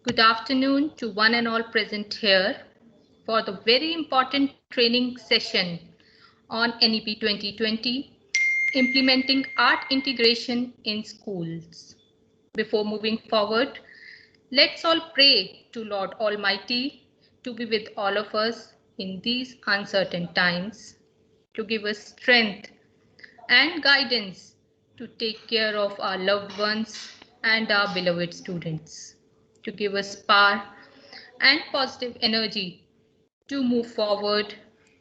Good afternoon to one and all present here for the very important training session on NEP 2020, implementing art integration in schools. Before moving forward, let's all pray to Lord Almighty to be with all of us in these uncertain times, to give us strength and guidance to take care of our loved ones and our beloved students, to give us power and positive energy to move forward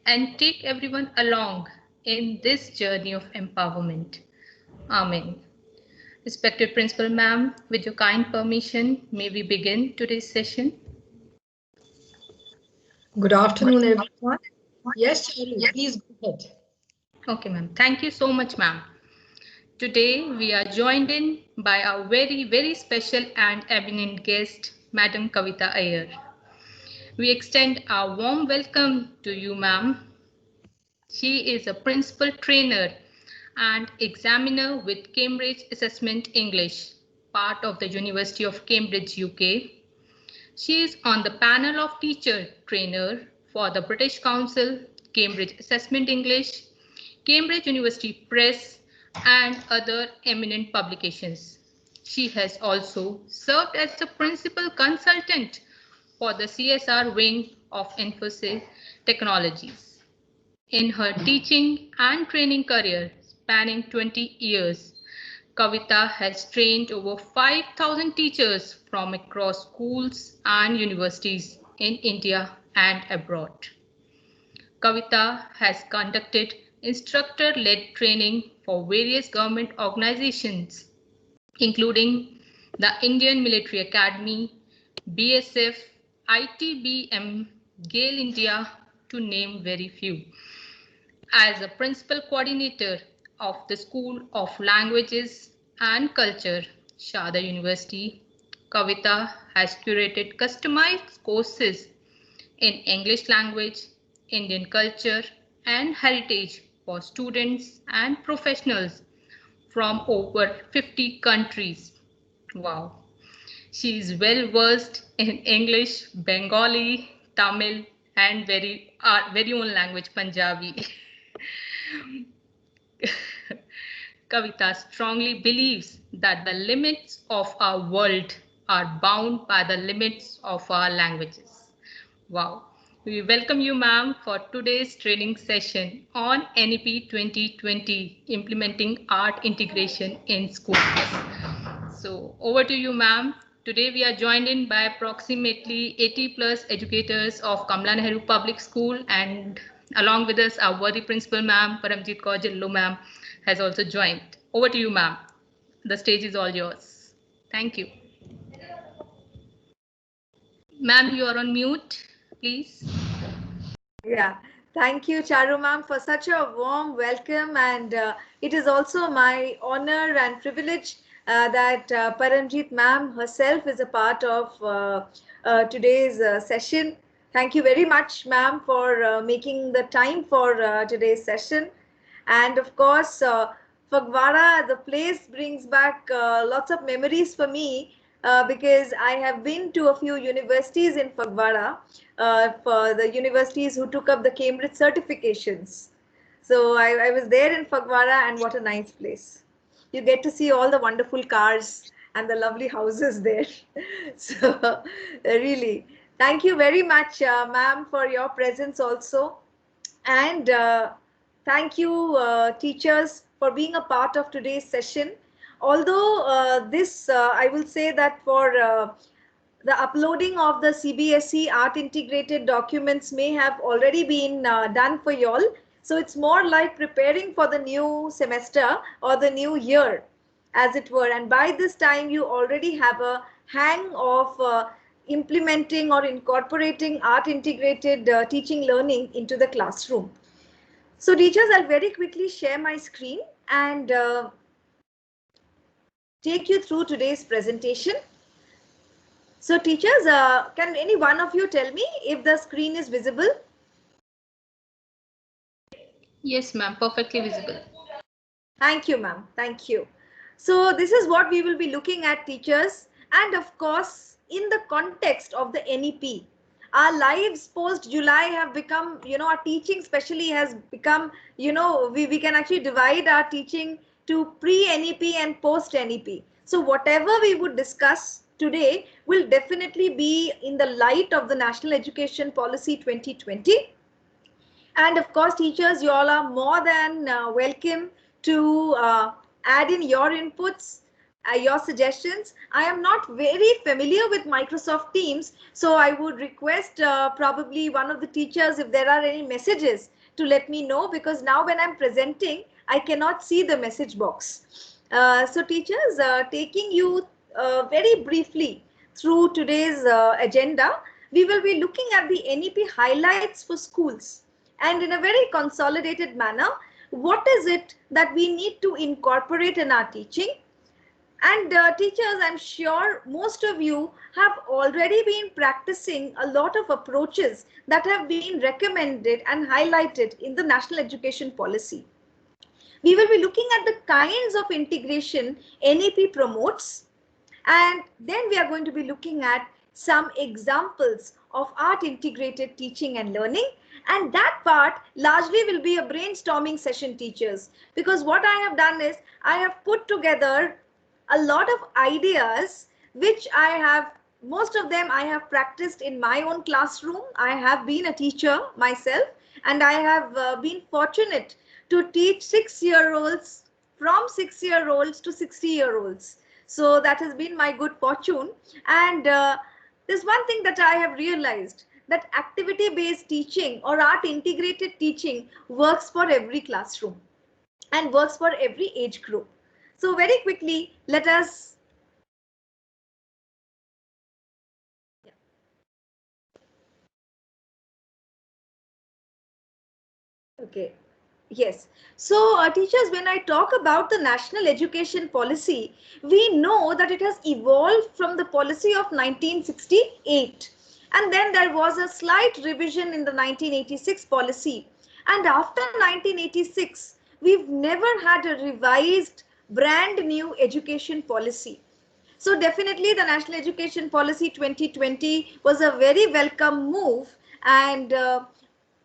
and take everyone along in this journey of empowerment. Amen. Respected Principal Ma'am, with your kind permission, may we begin today's session? Good afternoon, everyone. Yes, Charu, please go ahead. Okay, ma'am. Thank you so much, ma'am. Today, we are joined in by our very special and eminent guest, Madam Kavita Iyer. We extend our warm welcome to you, ma'am. She is a principal trainer and examiner with Cambridge Assessment English, part of the University of Cambridge, UK. She is on the panel of teacher trainer for the British Council, Cambridge Assessment English, Cambridge University Press, and other eminent publications. She has also served as the principal consultant for the CSR wing of Infosys Technologies. In her teaching and training career spanning 20 years, Kavita has trained over 5,000 teachers from across schools and universities in India and abroad. Kavita has conducted instructor-led training for various government organizations, including the Indian Military Academy, BSF, ITBM, GAIL India, to name very few. As a principal coordinator of the School of Languages and Culture, Sharda University, Kavita has curated customized courses in English language, Indian culture, and heritage for students and professionals from over 50 countries. Wow. She is well versed in English, Bengali, Tamil, and our very own language, Punjabi. Kavita strongly believes that the limits of our world are bound by the limits of our languages. Wow. We welcome you, ma'am, for today's training session on NEP 2020, implementing art integration in schools. So over to you, ma'am. Today we are joined in by approximately 80 plus educators of Kamala Nehru Public School, and along with us our worthy principal, ma'am, Paramjit Kaur Jillo, ma'am, has also joined. Over to you, ma'am. The stage is all yours. Thank you. Ma'am, you are on mute, please. Yeah, thank you, Charu ma'am, for such a warm welcome. And it is also my honor and privilege that Paramjit ma'am herself is a part of today's session. Thank you very much, ma'am, for making the time for today's session. And of course, Phagwara, the place brings back lots of memories for me because I have been to a few universities in Phagwara for the universities who took up the Cambridge certifications. So I was there in Phagwara, and what a nice place. You get to see all the wonderful cars and the lovely houses there. So really, thank you very much, ma'am, for your presence also. And thank you, teachers, for being a part of today's session. Although I will say that for the uploading of the CBSE art integrated documents may have already been done for y'all. So it's more like preparing for the new semester or the new year, as it were. And by this time, you already have a hang of implementing or incorporating art integrated teaching learning into the classroom. So teachers, I'll very quickly share my screen and take you through today's presentation. So teachers, can any one of you tell me if the screen is visible? Yes, ma'am, perfectly visible. Thank you, ma'am. Thank you. So this is what we will be looking at, teachers. And of course, in the context of the NEP. Our lives post July have become, our teaching especially has become, we can actually divide our teaching to pre-NEP and post-NEP. So whatever we would discuss today will definitely be in the light of the National Education Policy 2020. And of course, teachers, you all are more than welcome to add in your inputs, your suggestions. I am not very familiar with Microsoft Teams, so I would request probably one of the teachers, if there are any messages, to let me know, because now when I'm presenting, I cannot see the message box. So teachers, taking you very briefly through today's agenda, we will be looking at the NEP highlights for schools. And in a very consolidated manner, what is it that we need to incorporate in our teaching? And teachers, I'm sure most of you have already been practicing a lot of approaches that have been recommended and highlighted in the National Education Policy. We will be looking at the kinds of integration NEP promotes, and then we are going to be looking at some examples of art integrated teaching and learning. And that part largely will be a brainstorming session, teachers, because what I have done is I have put together a lot of ideas, which most of them I have practiced in my own classroom. I have been a teacher myself, and I have been fortunate to teach 6-year-olds, from 6-year-olds to 60-year-olds. So that has been my good fortune. And there's one thing that I have realized, that activity-based teaching or art integrated teaching works for every classroom and works for every age group. So very quickly, let us. Okay. Yes. So teachers, when I talk about the National Education Policy, we know that it has evolved from the policy of 1968. And then there was a slight revision in the 1986 policy. And after 1986, we've never had a revised brand new education policy. So definitely the National Education Policy 2020 was a very welcome move, and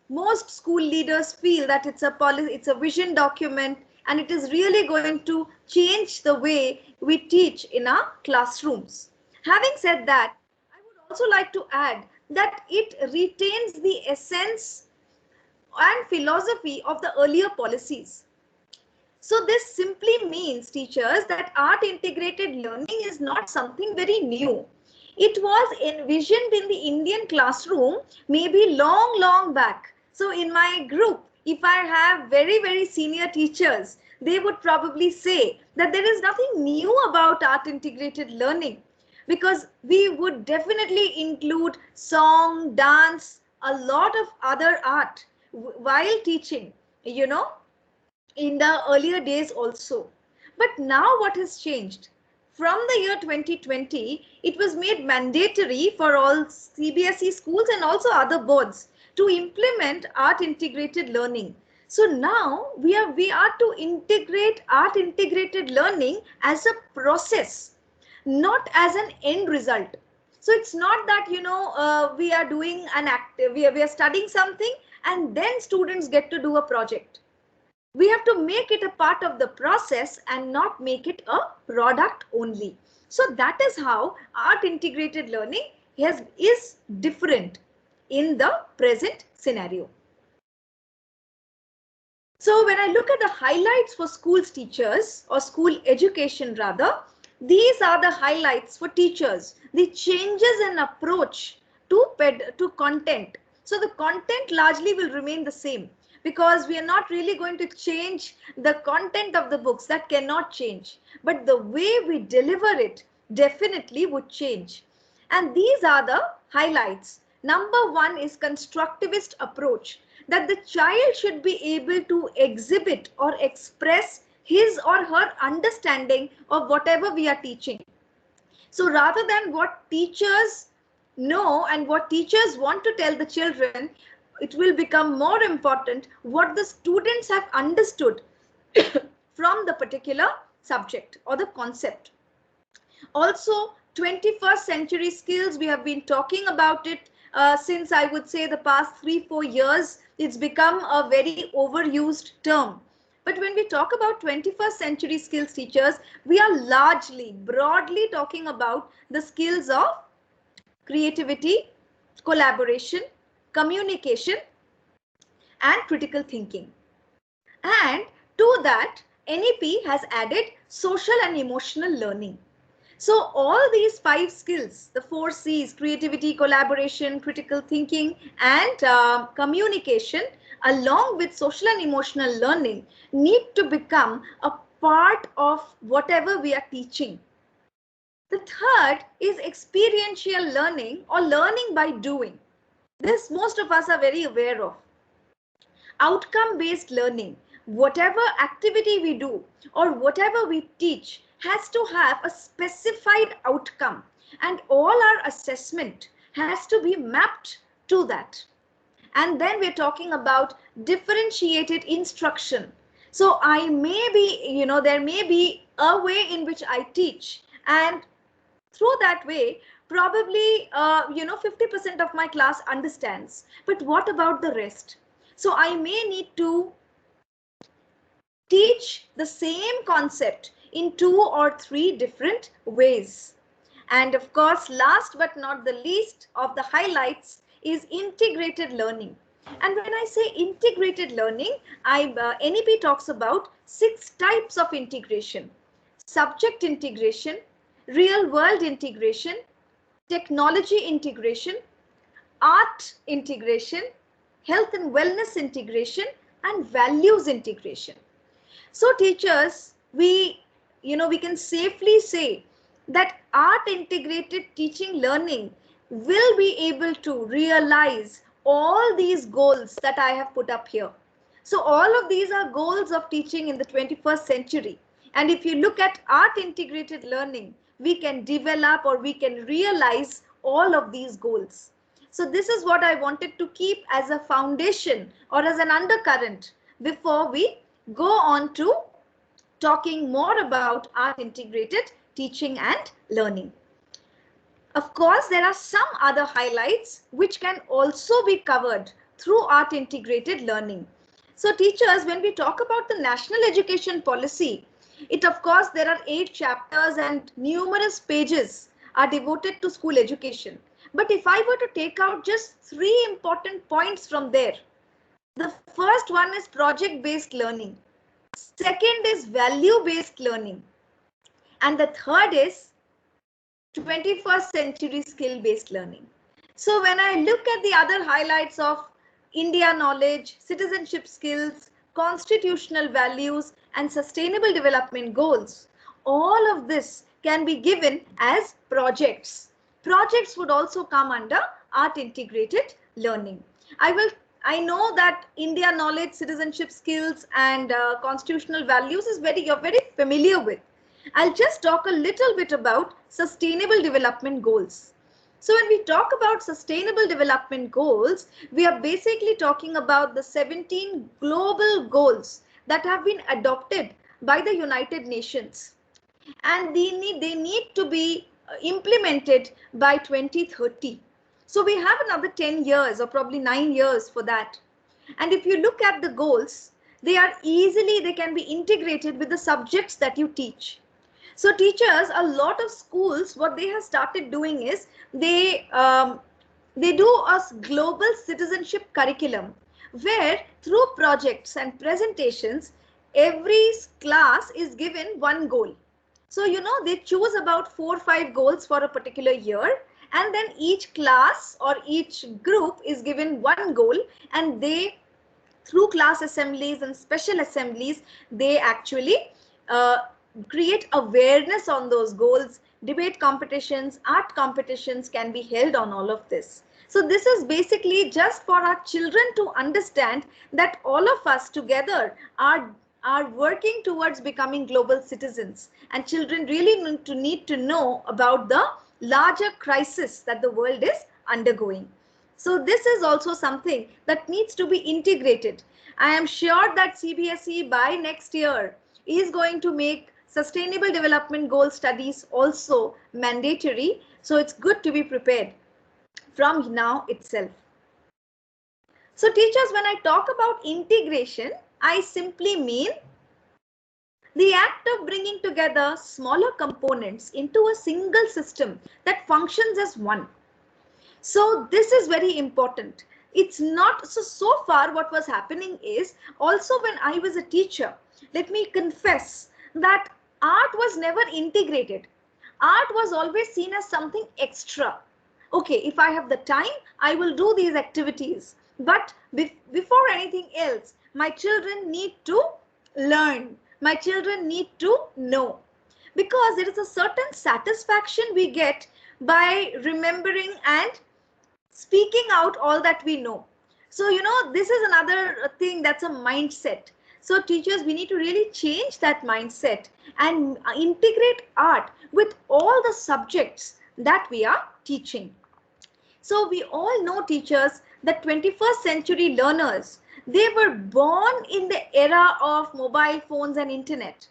most school leaders feel that it's a policy, it's a vision document, and it is really going to change the way we teach in our classrooms. Having said that, I would also like to add that it retains the essence and philosophy of the earlier policies. So this simply means, teachers, that art integrated learning is not something very new. It was envisioned in the Indian classroom maybe long back. So in my group, if I have very senior teachers, they would probably say that there is nothing new about art integrated learning, because we would definitely include song, dance, a lot of other art while teaching, in the earlier days also. But now what has changed? From the year 2020, it was made mandatory for all CBSE schools and also other boards to implement art integrated learning. So now we are to integrate art integrated learning as a process, not as an end result. So it's not that, we are doing an active, we are studying something and then students get to do a project. We have to make it a part of the process and not make it a product only. So that is how art integrated learning is different in the present scenario. So when I look at the highlights for schools teachers, or school education rather, these are the highlights for teachers, the changes in approach to content. So the content largely will remain the same, because we are not really going to change the content of the books, that cannot change. But the way we deliver it definitely would change. And these are the highlights. Number one is constructivist approach, that the child should be able to exhibit or express his or her understanding of whatever we are teaching. So rather than what teachers know and what teachers want to tell the children, it will become more important what the students have understood from the particular subject or the concept. Also, 21st century skills, we have been talking about it since I would say the past 3-4 years. It's become a very overused term. But when we talk about 21st century skills, teachers, we are largely, broadly talking about the skills of creativity, collaboration, communication, and critical thinking. And to that, NEP has added social and emotional learning. So all these 5 skills, the 4 C's, creativity, collaboration, critical thinking, and communication, along with social and emotional learning, need to become a part of whatever we are teaching. The third is experiential learning or learning by doing. This most of us are very aware of. Outcome-based learning, whatever activity we do or whatever we teach has to have a specified outcome, and all our assessment has to be mapped to that. And then we're talking about differentiated instruction. So I may be, there may be a way in which I teach, and through that way, probably, 50% of my class understands. But what about the rest? So I may need to teach the same concept in 2 or 3 different ways. And of course, last but not the least of the highlights is integrated learning. And when I say integrated learning, NEP talks about 6 types of integration: subject integration, real world integration, technology integration, art integration, health and wellness integration, and values integration. So teachers, we can safely say that art integrated teaching learning will be able to realize all these goals that I have put up here. So all of these are goals of teaching in the 21st century. And if you look at art integrated learning, we can develop or we can realize all of these goals. So this is what I wanted to keep as a foundation or as an undercurrent before we go on to talking more about art integrated teaching and learning. Of course, there are some other highlights which can also be covered through art integrated learning. So teachers, when we talk about the national education policy, of course, there are 8 chapters and numerous pages are devoted to school education. But if I were to take out just 3 important points from there, the first one is project-based learning. Second is value-based learning. And the third is 21st century skill-based learning. So when I look at the other highlights of India knowledge, citizenship skills, constitutional values, and sustainable development goals, all of this can be given as projects. Projects would also come under art integrated learning. I know that India knowledge, citizenship skills, and constitutional values is you're very familiar with. I'll just talk a little bit about sustainable development goals. So when we talk about sustainable development goals, we are basically talking about the 17 global goals that have been adopted by the United Nations. And they need to be implemented by 2030. So we have another 10 years or probably 9 years for that. And if you look at the goals, they can be integrated with the subjects that you teach. So teachers, a lot of schools, what they have started doing is they do a global citizenship curriculum where through projects and presentations, every class is given one goal. So, they choose about 4 or 5 goals for a particular year, and then each class or each group is given one goal, and they, through class assemblies and special assemblies, they actually create awareness on those goals. Debate competitions, art competitions can be held on all of this. So this is basically just for our children to understand that all of us together are working towards becoming global citizens, and children really need to know about the larger crisis that the world is undergoing. So this is also something that needs to be integrated. I am sure that CBSE by next year is going to make Sustainable Development Goal studies also mandatory. So it's good to be prepared from now itself. So teachers, when I talk about integration, I simply mean the act of bringing together smaller components into a single system that functions as one. So this is very important. It's not so far what was happening is also when I was a teacher, let me confess that art was never integrated. Art was always seen as something extra. Okay, if I have the time, I will do these activities. But before anything else, my children need to learn. My children need to know. Because there is a certain satisfaction we get by remembering and speaking out all that we know. So, you know, this is another thing that's a mindset. So teachers, we need to really change that mindset and integrate art with all the subjects that we are teaching. So we all know, teachers, that 21st century learners, they were born in the era of mobile phones and internet.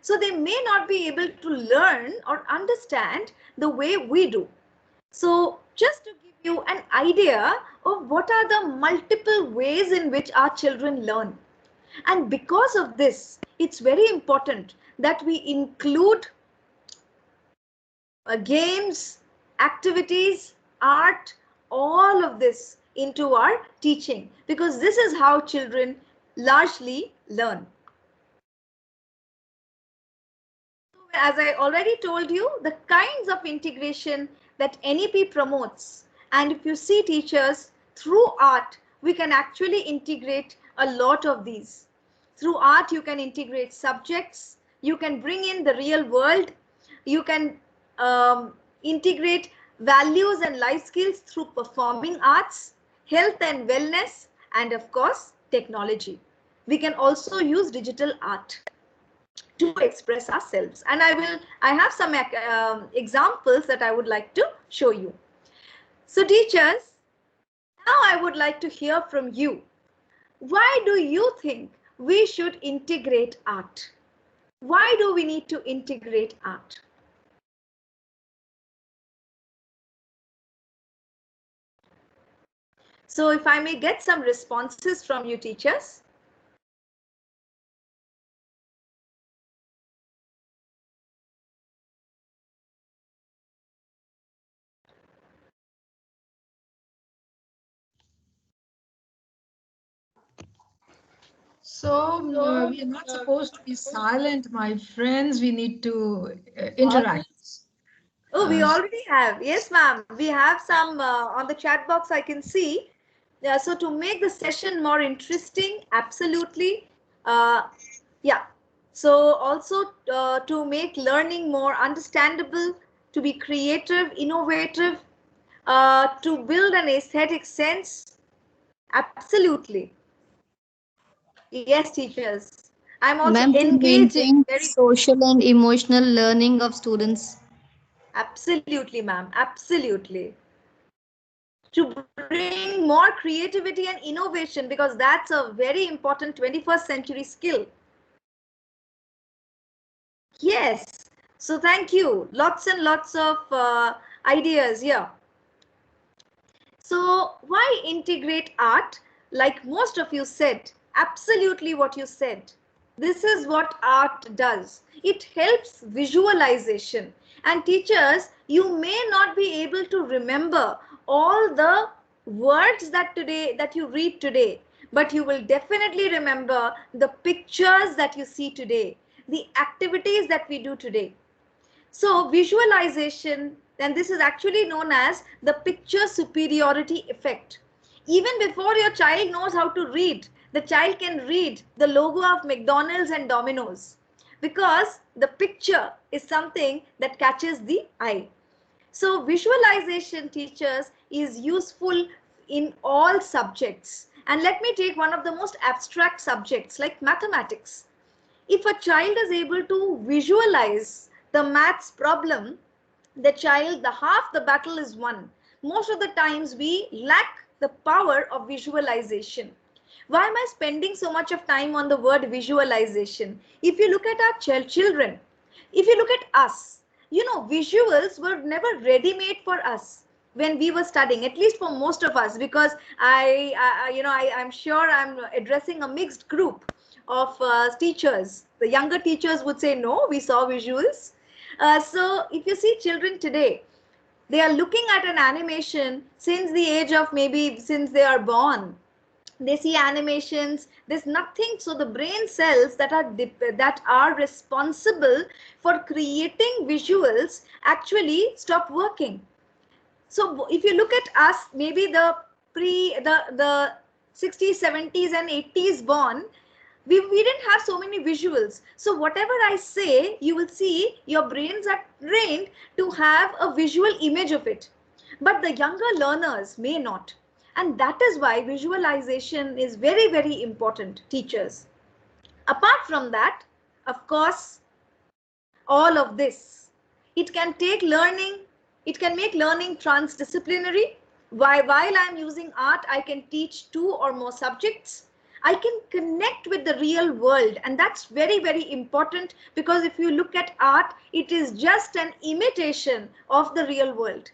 So they may not be able to learn or understand the way we do. So just to give you an idea of what are the multiple ways in which our children learn. And because of this, it's very important that we include games, activities, art, all of this into our teaching, because this is how children largely learn. As I already told you, the kinds of integration that NEP promotes, and if you see, teachers, through art, we can actually integrate a lot of these. Through art, you can integrate subjects, you can bring in the real world, you can integrate values and life skills through performing arts, health and wellness, and of course, technology. We can also use digital art to express ourselves, and I have some examples that I would like to show you. So teachers, now I would like to hear from you. Why do you think we should integrate art? Why do we need to integrate art? So if I may get some responses from you, teachers. So we are not supposed to be silent, my friends. We need to interact. Oh, we already have. Yes, ma'am. We have some on the chat box I can see. So to make the session more interesting, absolutely. Yeah. So also to make learning more understandable, to be creative, innovative, to build an aesthetic sense. Absolutely. Yes, teachers. I'm also engaging. Social and emotional learning of students. Absolutely, ma'am. Absolutely. To bring more creativity and innovation, because that's a very important 21st century skill. Yes. So thank you. Lots and lots of ideas here. So why integrate art? Like most of you said, absolutely what you said. This is what art does. It helps visualization. And teachers, you may not be able to remember all the words that you read today, but you will definitely remember the pictures that you see today, the activities that we do today. So visualization, and this is actually known as the picture superiority effect. Even before your child knows how to read, the child can read the logo of McDonald's and Domino's, because the picture is something that catches the eye. So visualization, teachers, is useful in all subjects. And let me take one of the most abstract subjects like mathematics. If a child is able to visualize the maths problem, the half the battle is won. Most of the times we lack the power of visualization. Why am I spending so much of time on the word visualization? If you look at our children, If you look at us, you know, visuals were never ready-made for us when we were studying, at least for most of us, because I'm sure I'm addressing a mixed group of teachers. The younger teachers would say, no, we saw visuals. So if you see children today, they are looking at an animation since the age of maybe since they are born. They see animations, there's nothing. So the brain cells that are responsible for creating visuals actually stop working. So if you look at us, maybe the 60s, 70s and 80s born, we didn't have so many visuals. So whatever I say, you will see your brains are trained to have a visual image of it. But the younger learners may not. And that is why visualization is very, very important, teachers. Apart from that, of course, all of this, it can take learning, it can make learning transdisciplinary. While I'm using art, I can teach 2 or more subjects. I can connect with the real world, and that's very, very important, because if you look at art, it is just an imitation of the real world.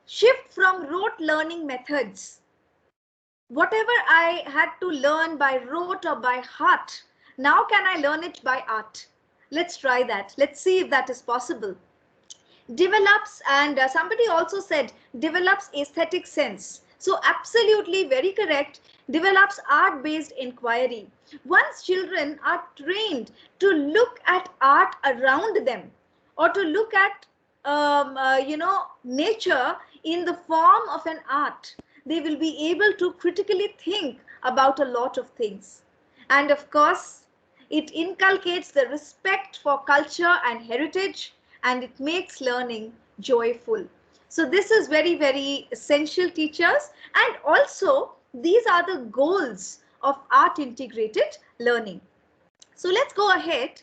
Shift from rote learning methods. Whatever I had to learn by rote or by heart, now can I learn it by art? Let's try that. Let's see if that is possible. Develops, and somebody also said develops aesthetic sense. So absolutely very correct. Develops art-based inquiry. Once children are trained to look at art around them, or to look at nature in the form of an art, they will be able to critically think about a lot of things. And of course, it inculcates the respect for culture and heritage, and it makes learning joyful. So this is very, very essential, teachers. And also, these are the goals of art integrated learning. So let's go ahead.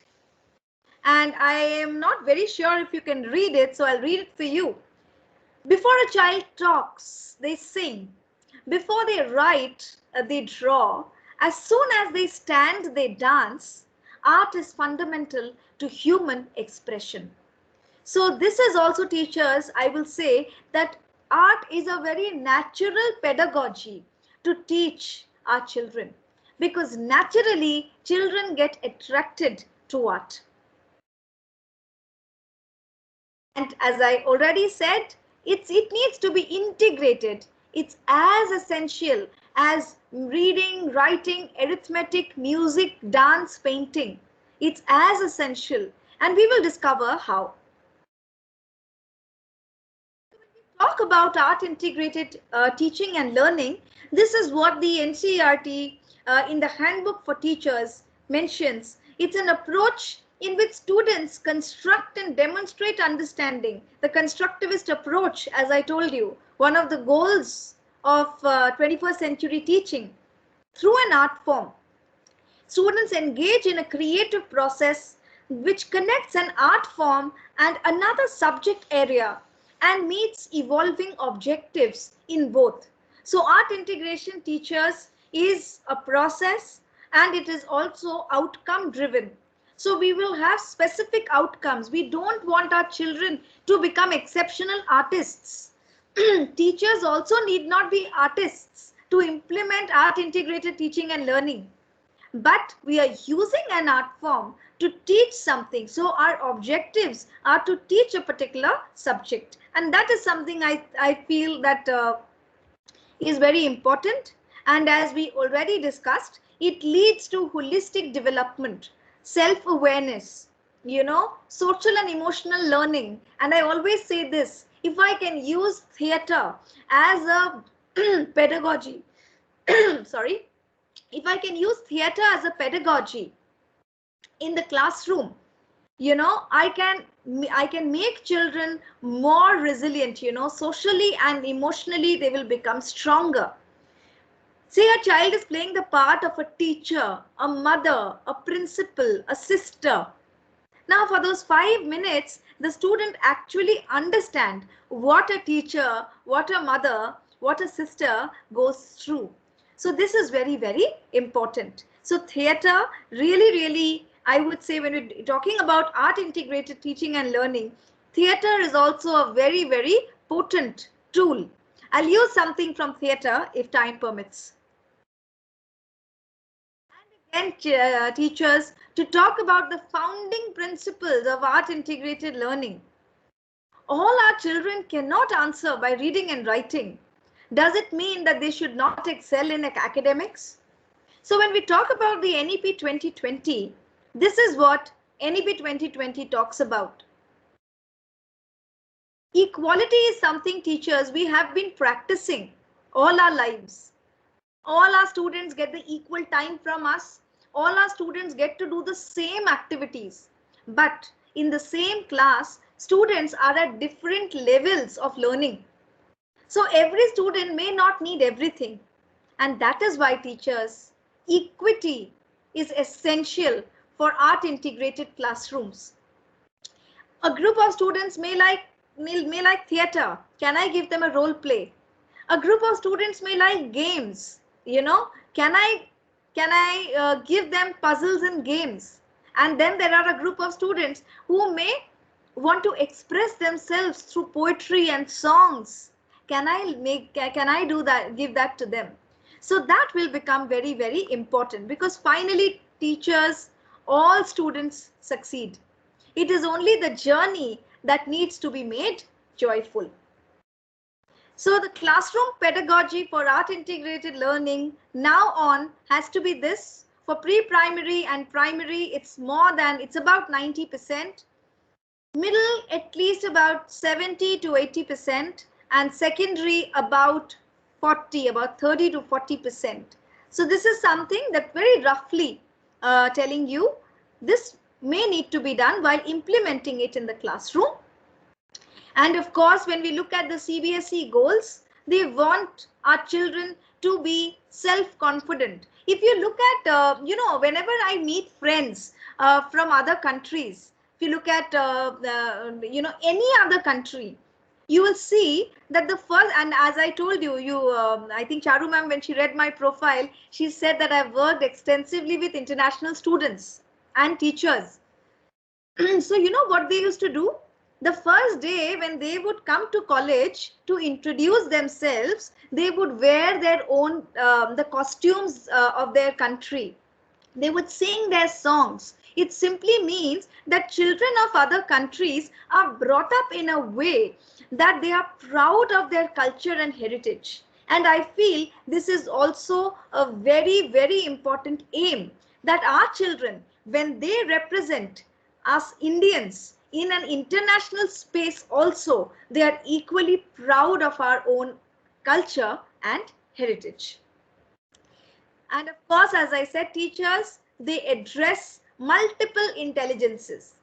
And I am not very sure if you can read it, so I'll read it for you. Before a child talks, they sing. Before they write, they draw. As soon as they stand, they dance. Art is fundamental to human expression. So this is also, teachers, I will say that art is a very natural pedagogy to teach our children, because naturally children get attracted to art. And as I already said, it needs to be integrated. It's as essential as reading, writing, arithmetic, music, dance, painting. It's as essential, and we will discover how. Talk about art integrated teaching and learning. This is what the NCERT in the Handbook for Teachers mentions. It's an approach in which students construct and demonstrate understanding. The constructivist approach, as I told you, one of the goals of 21st century teaching, through an art form. Students engage in a creative process which connects an art form and another subject area and meets evolving objectives in both. So art integration, teachers, is a process, and it is also outcome driven. So we will have specific outcomes. We don't want our children to become exceptional artists. Teachers also need not be artists to implement art integrated teaching and learning. But we are using an art form to teach something. So our objectives are to teach a particular subject. And that is something I feel that is very important. And as we already discussed, it leads to holistic development, self-awareness, social and emotional learning. And I always say this, if I can use theater as a pedagogy, sorry, if I can use theater as a pedagogy in the classroom, I can make children more resilient, socially and emotionally, they will become stronger. Say a child is playing the part of a teacher, a mother, a principal, a sister. Now for those 5 minutes, the student actually understands what a teacher, what a mother, what a sister goes through. So this is very, very important. So theater really, really I would say when we're talking about art integrated teaching and learning, theater is also a very, very potent tool. I'll use something from theater if time permits. And again, teachers, to talk about the founding principles of art integrated learning. All our children cannot answer by reading and writing. Does it mean that they should not excel in academics? So when we talk about the NEP 2020, this is what NEP 2020 talks about. Equality is something, teachers, we have been practicing all our lives. All our students get the equal time from us. All our students get to do the same activities. But in the same class, students are at different levels of learning. So every student may not need everything. And that is why, teachers, equity is essential for art integrated classrooms. A group of students may like theater. Can I give them a role play? A group of students may like games. Can I give them puzzles and games? And then there are a group of students who may want to express themselves through poetry and songs. Can I do that, give that to them? So that will become very, very important, because finally, teachers, all students succeed. It is only the journey that needs to be made joyful. So the classroom pedagogy for art integrated learning now on has to be this. For pre-primary and primary, it's about 90%. Middle, at least about 70 to 80%. And secondary, about 30 to 40%. So this is something that very roughly telling you this may need to be done while implementing it in the classroom. And of course, when we look at the CBSE goals, they want our children to be self-confident. If you look at, whenever I meet friends from other countries, if you look at, any other country, you will see that the first, and as I told you, I think Charu ma'am, when she read my profile, she said that I've worked extensively with international students and teachers. So you know what they used to do? The first day when they would come to college to introduce themselves, they would wear their own, the costumes of their country. They would sing their songs. It simply means that children of other countries are brought up in a way that they are proud of their culture and heritage. And I feel this is also a very, very important aim, that our children, when they represent us Indians in an international space also, they are equally proud of our own culture and heritage. And of course, as I said, teachers, they address multiple intelligences.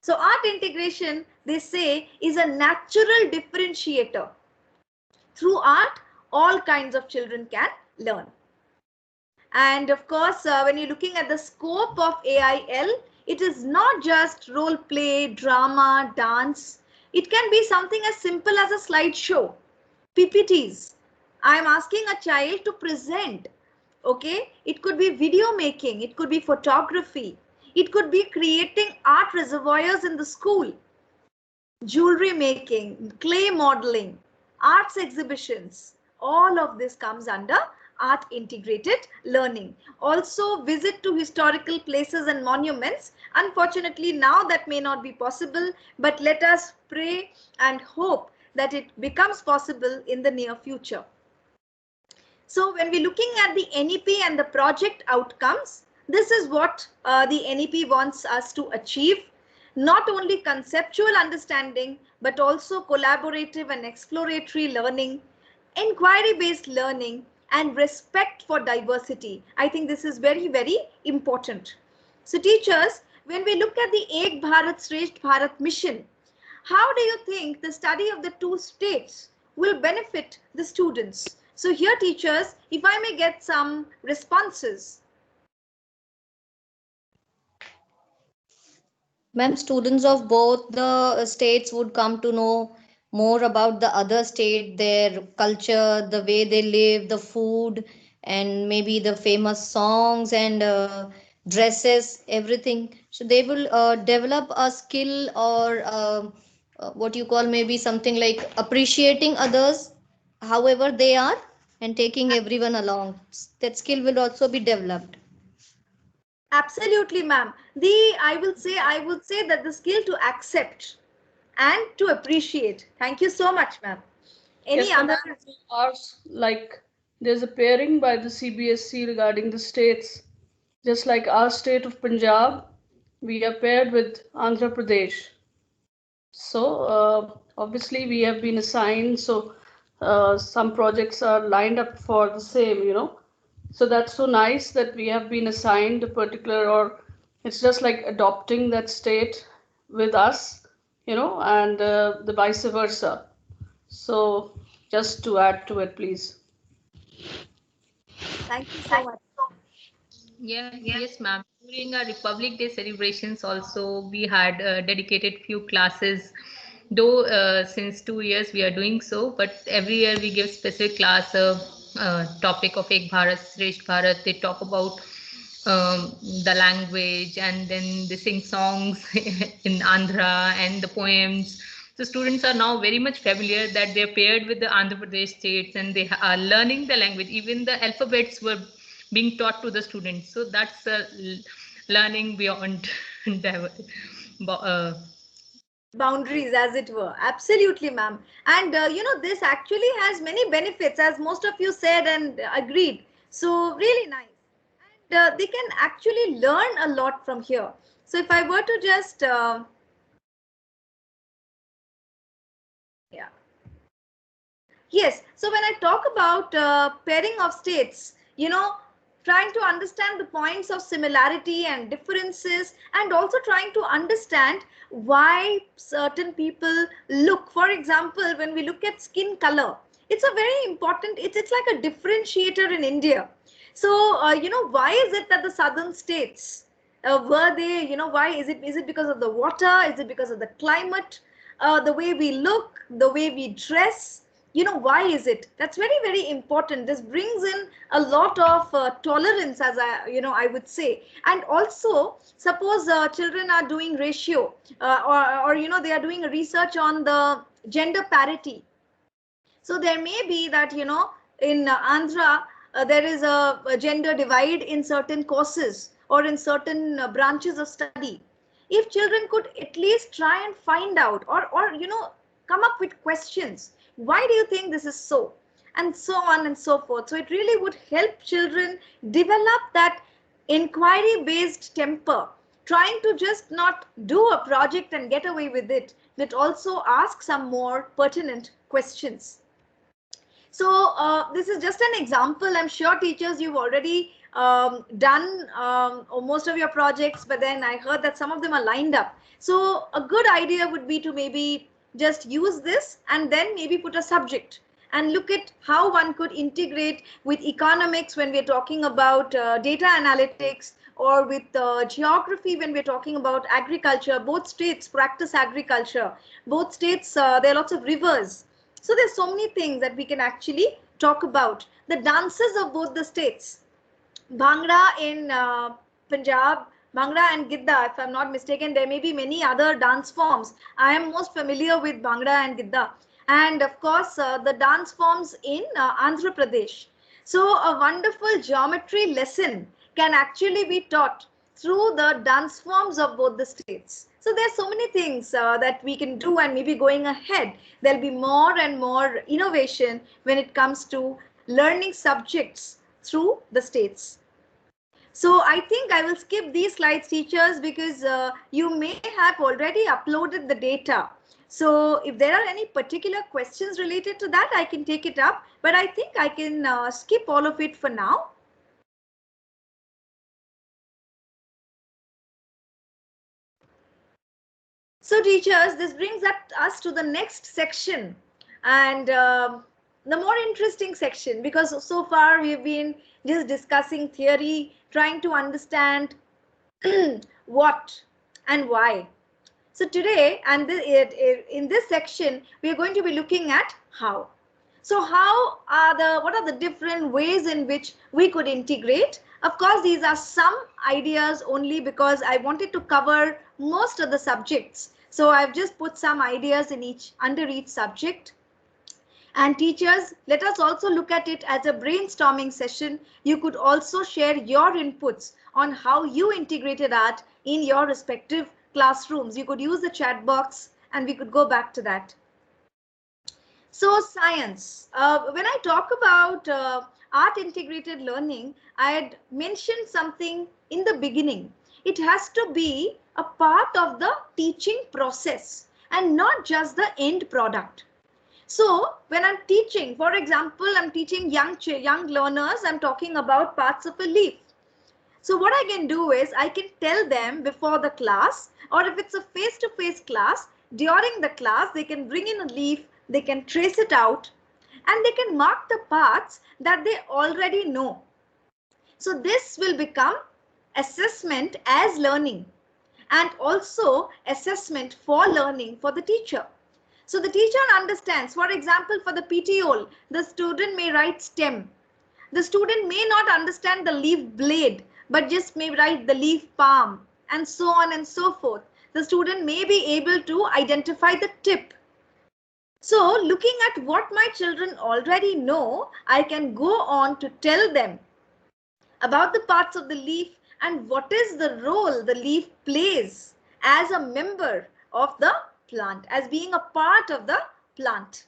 So art integration, they say, is a natural differentiator. Through art, all kinds of children can learn. And of course, when you're looking at the scope of AIL, it is not just role play, drama, dance. It can be something as simple as a slideshow, PPTs. I'm asking a child to present. Okay, it could be video making, it could be photography, it could be creating art reservoirs in the school, jewelry making, clay modeling, arts exhibitions. All of this comes under art integrated learning. Also visit to historical places and monuments. Unfortunately, now that may not be possible, but let us pray and hope that it becomes possible in the near future. So when we're looking at the NEP and the project outcomes, this is what the NEP wants us to achieve. Not only conceptual understanding, but also collaborative and exploratory learning, inquiry-based learning, and respect for diversity. I think this is very, very important. So teachers, when we look at the Ek Bharat Shresth Bharat mission, how do you think the study of the two states will benefit the students? So here, teachers, if I may get some responses. Ma'am, students of both the states would come to know more about the other state, their culture, the way they live, the food, and maybe the famous songs and dresses, everything. So they will develop a skill, or what you call maybe something like appreciating others, however they are, and taking everyone along. That skill will also be developed. Absolutely, ma'am. I would say that the skill to accept and to appreciate. Thank you so much, ma'am. Any Yes, other? ours, like there's a pairing by the CBSE regarding the states. Just like our state of Punjab, we are paired with Andhra Pradesh. So obviously we have been assigned. So some projects are lined up for the same, you know. So that's so nice that we have been assigned a particular, or it's just like adopting that state with us, you know, and the vice versa. So just to add to it, please. Thank you so much. Yeah, yes, ma'am. During our Republic Day celebrations, also we had dedicated few classes. Though since 2 years we are doing so, but every year we give specific class of topic of Ek Bharat, Shresth Bharat. They talk about the language, and then they sing songs in Andhra and the poems. So students are now very much familiar that they're paired with the Andhra Pradesh states, and they are learning the language. Even the alphabets were being taught to the students. So that's learning beyond uh, Boundaries, as it were. Absolutely, ma'am. And this actually has many benefits, as most of you said and agreed. So really nice. And they can actually learn a lot from here. So if I were to just yeah. Yes. So when I talk about pairing of states, trying to understand the points of similarity and differences, and also trying to understand why certain people look. For example, when we look at skin color, it's a very important, it's like a differentiator in India. So, why is it that the southern states were they, why is it because of the water? Is it because of the climate? The way we look, the way we dress? Why is it? That's very, very important. This brings in a lot of tolerance, as I would say. And also, suppose children are doing ratio, or they are doing a research on the gender parity. So there may be that, in Andhra, there is a gender divide in certain courses or in certain branches of study. If children could at least try and find out, or come up with questions, why do you think this is so? And so on and so forth. So it really would help children develop that inquiry based temper, trying to just not do a project and get away with it, but also ask some more pertinent questions. So this is just an example. I'm sure teachers, you've already done most of your projects, but then I heard that some of them are lined up. So a good idea would be to maybe just use this and then maybe put a subject and look at how one could integrate with economics when we're talking about data analytics, or with geography when we're talking about agriculture. Both states practice agriculture. Both states, there are lots of rivers. So there's so many things that we can actually talk about. The dances of both the states. Bhangra in Punjab, Bhangra and Gidda, if I'm not mistaken. There may be many other dance forms. I am most familiar with Bhangra and Gidda. And of course, the dance forms in Andhra Pradesh. So a wonderful geometry lesson can actually be taught through the dance forms of both the states. So there's so many things that we can do, and maybe going ahead, there'll be more and more innovation when it comes to learning subjects through the states. So I think I will skip these slides, teachers, because you may have already uploaded the data. So if there are any particular questions related to that, I can take it up, but I think I can skip all of it for now. So teachers, this brings us to the next section, and the more interesting section, because so far we've been just discussing theory, trying to understand what and why. So today, and in this section, we are going to be looking at how. So what are the different ways in which we could integrate Of course, these are some ideas only because I wanted to cover most of the subjects. So I've just put some ideas in under each subject. And teachers, let us also look at it as a brainstorming session. You could also share your inputs on how you integrated art in your respective classrooms. You could use the chat box and we could go back to that. So science, when I talk about art integrated learning, I had mentioned something in the beginning. It has to be a part of the teaching process and not just the end product. So when I'm teaching, for example, I'm teaching young learners, I'm talking about parts of a leaf. So what I can do is I can tell them before the class, or if it's a face-to-face class, during the class, they can bring in a leaf, they can trace it out, and they can mark the parts that they already know. So this will become assessment as learning and also assessment for learning for the teacher. So the teacher understands, for example, for the PTOL, the student may write stem. The student may not understand the leaf blade, but just may write the leaf palm and so on and so forth. The student may be able to identify the tip. So looking at what my children already know, I can go on to tell them about the parts of the leaf and what is the role the leaf plays as a member of the plant, as being a part of the plant.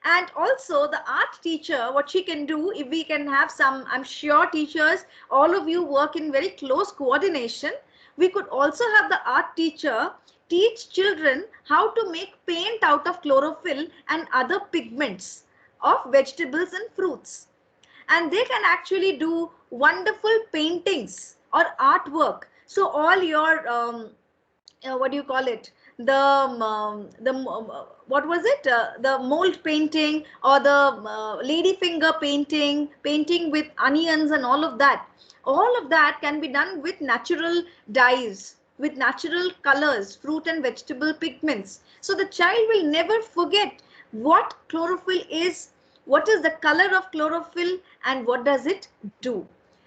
And also the art teacher, what she can do, if we can have some, I'm sure teachers, all of you work in very close coordination. We could also have the art teacher teach children how to make paint out of chlorophyll and other pigments of vegetables and fruits. And they can actually do wonderful paintings or artwork. So all your, what do you call it? What was it? The mold painting or the lady finger painting, painting with onions and all of that. All of that can be done with natural dyes, with natural colors, fruit and vegetable pigments. So the child will never forget what chlorophyll is, what is the color of chlorophyll and what does it do.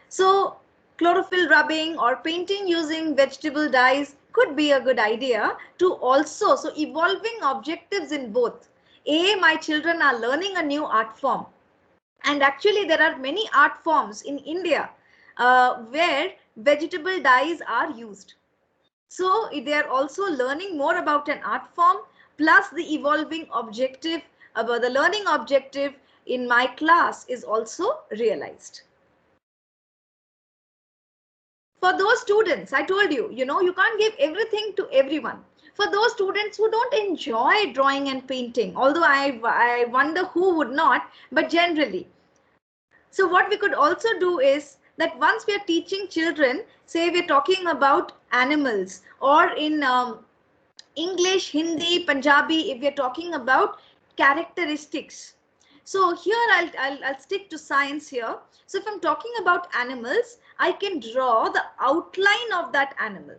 So chlorophyll rubbing or painting using vegetable dyes could be a good idea to also, so evolving objectives in both. My children are learning a new art form. And actually there are many art forms in India where vegetable dyes are used. So they are also learning more about an art form, plus the evolving objective, about the learning objective in my class is also realized. For those students, I told you, you can't give everything to everyone. For those students who don't enjoy drawing and painting, although I wonder who would not, but generally. So what we could also do is that once we are teaching children, say we're talking about animals, or in English, Hindi, Punjabi, if we're talking about characteristics. So here I'll stick to science here. So if I'm talking about animals, I can draw the outline of that animal.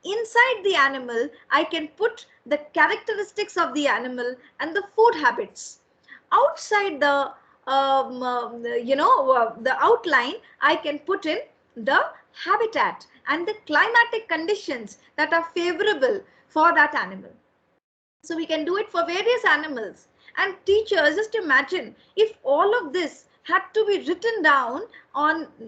Inside the animal, I can put the characteristics of the animal and the food habits. Outside the the outline, I can put in the habitat and the climatic conditions that are favorable for that animal. So we can do it for various animals. And teachers, just imagine if all of this had to be written down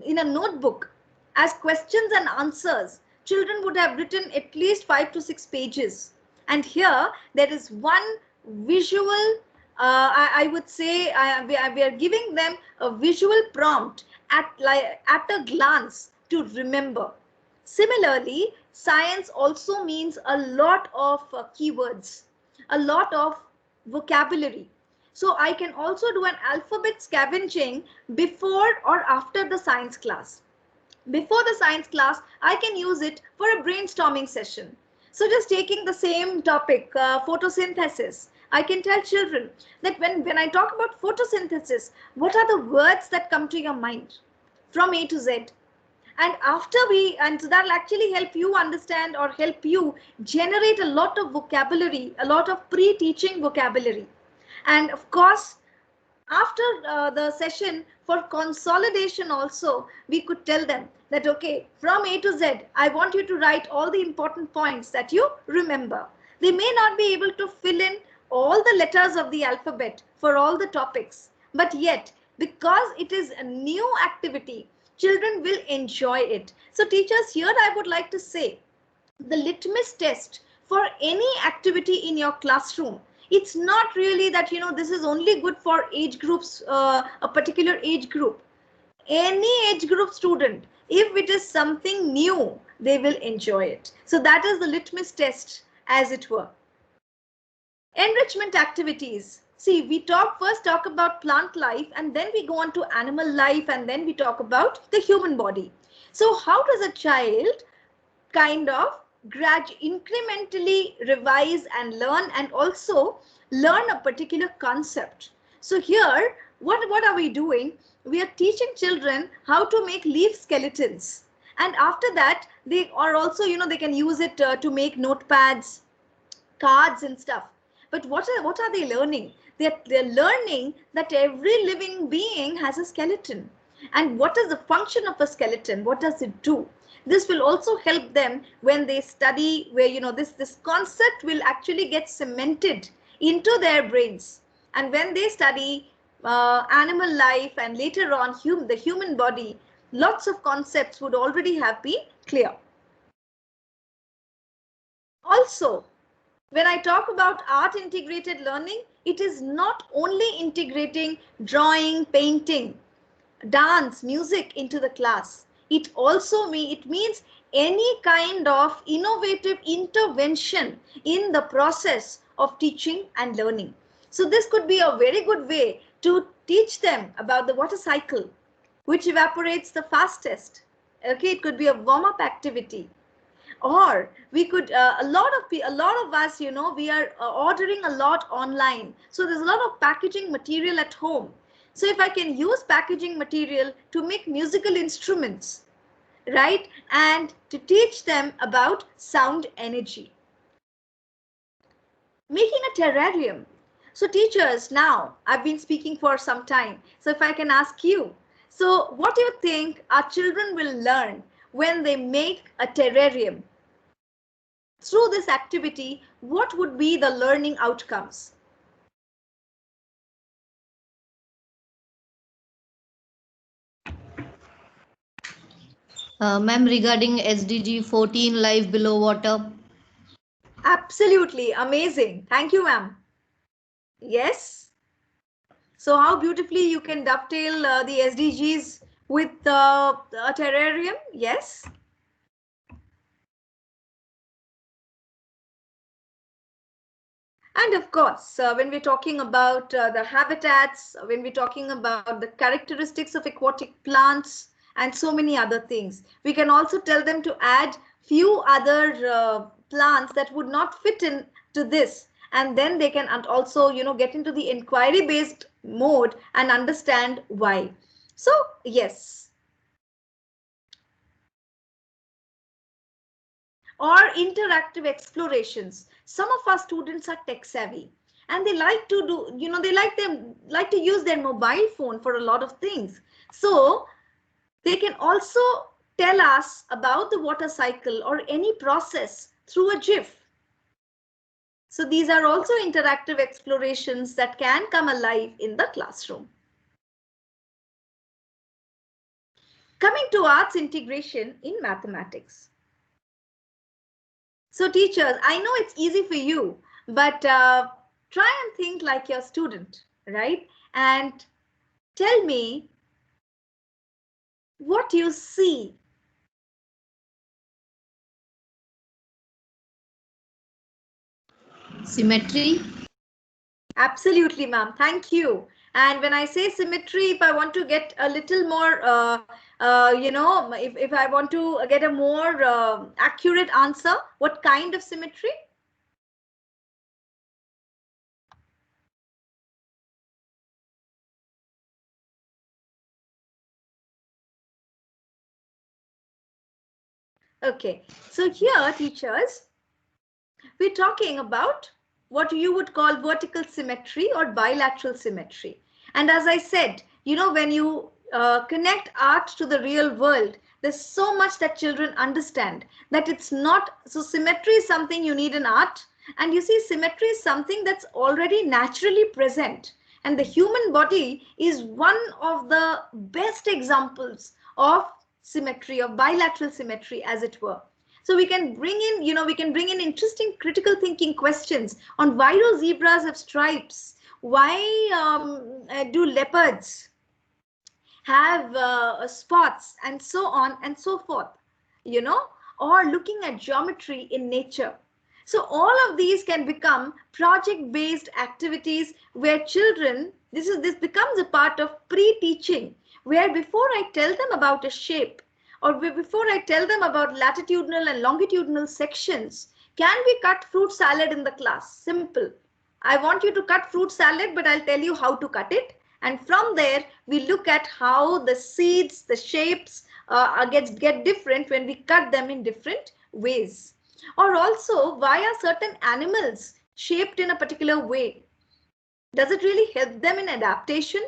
in a notebook as questions and answers, children would have written at least 5 to 6 pages. And here there is one visual, I would say we are giving them a visual prompt at a glance to remember. Similarly, science also means a lot of keywords, a lot of vocabulary. So I can also do an alphabet scavenging before or after the science class. Before the science class, I can use it for a brainstorming session. So just taking the same topic, photosynthesis, I can tell children that when I talk about photosynthesis, what are the words that come to your mind from A to Z? And so that'll actually help you understand or help you generate a lot of vocabulary, a lot of pre-teaching vocabulary. And of course, after the session, for for consolidation also, we could tell them that, okay, from A to Z, I want you to write all the important points that you remember. They may not be able to fill in all the letters of the alphabet for all the topics, but yet, because it is a new activity, children will enjoy it. So teachers, here I would like to say, the litmus test for any activity in your classroom, it's not really that, this is only good for age groups, a particular age group. Any age group student, if it is something new, they will enjoy it. So that is the litmus test, as it were. Enrichment activities. See, we first talk about plant life, and then we go on to animal life, and then we talk about the human body. So how does a child kind of incrementally revise and learn, and also learn a particular concept? So here, what are we doing? We are teaching children how to make leaf skeletons. And after that, they are also, they can use it to make notepads, cards and stuff. But what are they learning? They're learning that every living being has a skeleton. And what is the function of a skeleton? What does it do? This will also help them when they study, where, this concept will actually get cemented into their brains. And when they study animal life and later on the human body, lots of concepts would already have been clear. Also, when I talk about art integrated learning, it is not only integrating drawing, painting, dance, music into the class. It also means any kind of innovative intervention in the process of teaching and learning. So this could be a very good way to teach them about the water cycle, which evaporates the fastest. Okay, it could be a warm-up activity. Or we could, a lot of us, we are ordering a lot online. So there's a lot of packaging material at home. So if I can use packaging material to make musical instruments, right, and to teach them about sound energy. Making a terrarium. So teachers, now I've been speaking for some time. So if I can ask you, so what do you think our children will learn when they make a terrarium? Through this activity, what would be the learning outcomes? Ma'am, regarding SDG 14, life below water. Absolutely amazing. Thank you, ma'am. Yes. So how beautifully you can dovetail the SDGs with a terrarium. Yes. And of course, when we're talking about the habitats, when we're talking about the characteristics of aquatic plants and so many other things, we can also tell them to add few other plants that would not fit into this. And then they can also, get into the inquiry based mode and understand why. So, yes. Or interactive explorations. Some of our students are tech savvy and they like to do, they like to use their mobile phone for a lot of things. So they can also tell us about the water cycle or any process through a GIF. So these are also interactive explorations that can come alive in the classroom. Coming to arts integration in mathematics. So teachers, I know it's easy for you, but try and think like your student, right? And tell me what you see. Symmetry. Absolutely, ma'am. Thank you. And when I say symmetry, if I want to get a little more, if I want to get a more accurate answer, what kind of symmetry? Okay, so here, teachers, we're talking about what you would call vertical symmetry or bilateral symmetry. And as I said, when you connect art to the real world, there's so much that children understand, that it's not, so symmetry is something you need in art. And you see, symmetry is something that's already naturally present. And the human body is one of the best examples of symmetry, of bilateral symmetry, as it were. So we can bring in, we can bring in interesting critical thinking questions on why do zebras have stripes? Why do leopards have spots, and so on and so forth, or looking at geometry in nature. So all of these can become project-based activities where children, this becomes a part of pre-teaching, where before I tell them about a shape, or before I tell them about latitudinal and longitudinal sections, can we cut fruit salad in the class? Simple. I want you to cut fruit salad, but I'll tell you how to cut it. And from there, we look at how the seeds, the shapes get different when we cut them in different ways. Or also, why are certain animals shaped in a particular way? Does it really help them in adaptation?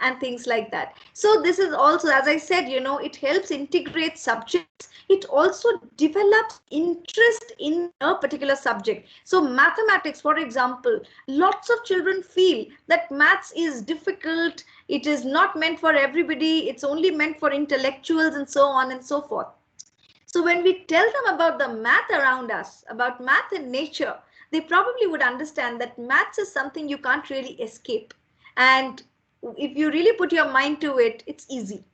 And things like that. So this is also, as I said, it helps integrate subjects. It also develops interest in a particular subject. So mathematics, for example, lots of children feel that maths is difficult. It is not meant for everybody. It's only meant for intellectuals, and so on and so forth. So when we tell them about the math around us, about math in nature, they probably would understand that maths is something you can't really escape. And if you really put your mind to it, it's easy.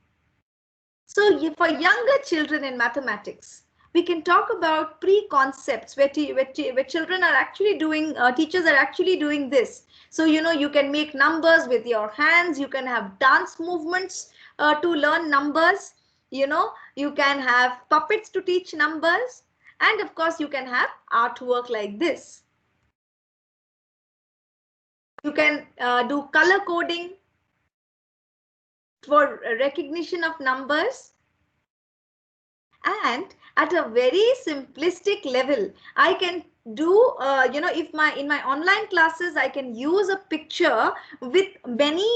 So for younger children in mathematics, we can talk about pre-concepts where children are actually doing, teachers are actually doing this. So, you can make numbers with your hands, you can have dance movements to learn numbers, you can have puppets to teach numbers, and of course you can have artwork like this. You can do color coding for recognition of numbers. And at a very simplistic level, I can do, if in my online classes, I can use a picture with many,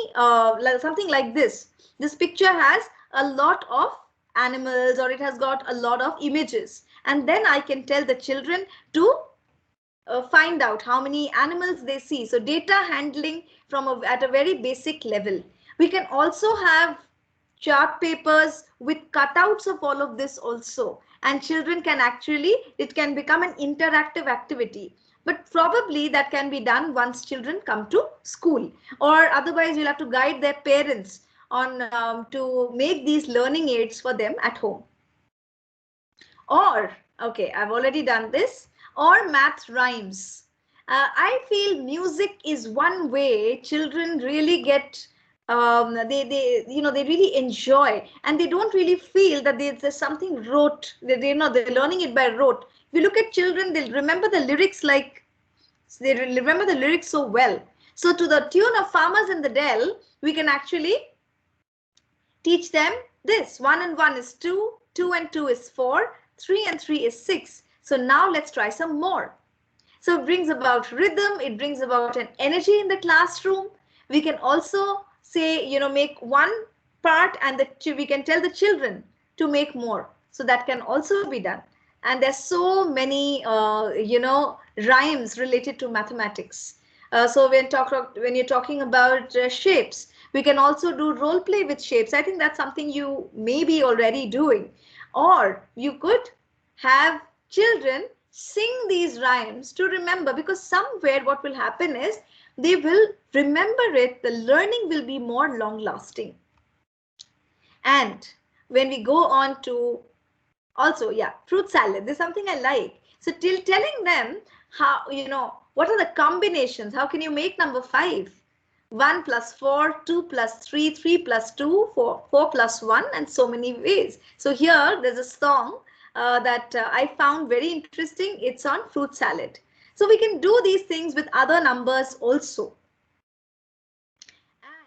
something like this. This picture has a lot of animals, or it has got a lot of images. And then I can tell the children to find out how many animals they see. So data handling at a very basic level. We can also have chart papers with cutouts of all of this also, and children can actually, it can become an interactive activity. But probably that can be done once children come to school, or otherwise you'll have to guide their parents on to make these learning aids for them at home. Or, okay, I've already done this, or math rhymes. I feel music is one way children really get, they really enjoy, and they don't really feel that there's something rote. They're learning it by rote. If you look at children, they'll remember the lyrics they remember the lyrics so well. So to the tune of Farmers in the Dell, we can actually teach them this. 1 and 1 is 2, 2 and 2 is 4, 3 and 3 is 6. So now let's try some more. So it brings about rhythm, it brings about an energy in the classroom. We can also say, make one part, and we can tell the children to make more. So that can also be done. And there's so many, rhymes related to mathematics. So when you're talking about shapes, we can also do role play with shapes. I think that's something you may be already doing. Or you could have children sing these rhymes to remember, because somewhere what will happen is they will remember it, the learning will be more long lasting. And when we go on to also, fruit salad, there's something I like. So telling them how, what are the combinations? How can you make number 5? 1 plus 4, 2 plus 3, 3 plus 2, 4 plus 1, and so many ways. So here there's a song that I found very interesting. It's on fruit salad. So we can do these things with other numbers also.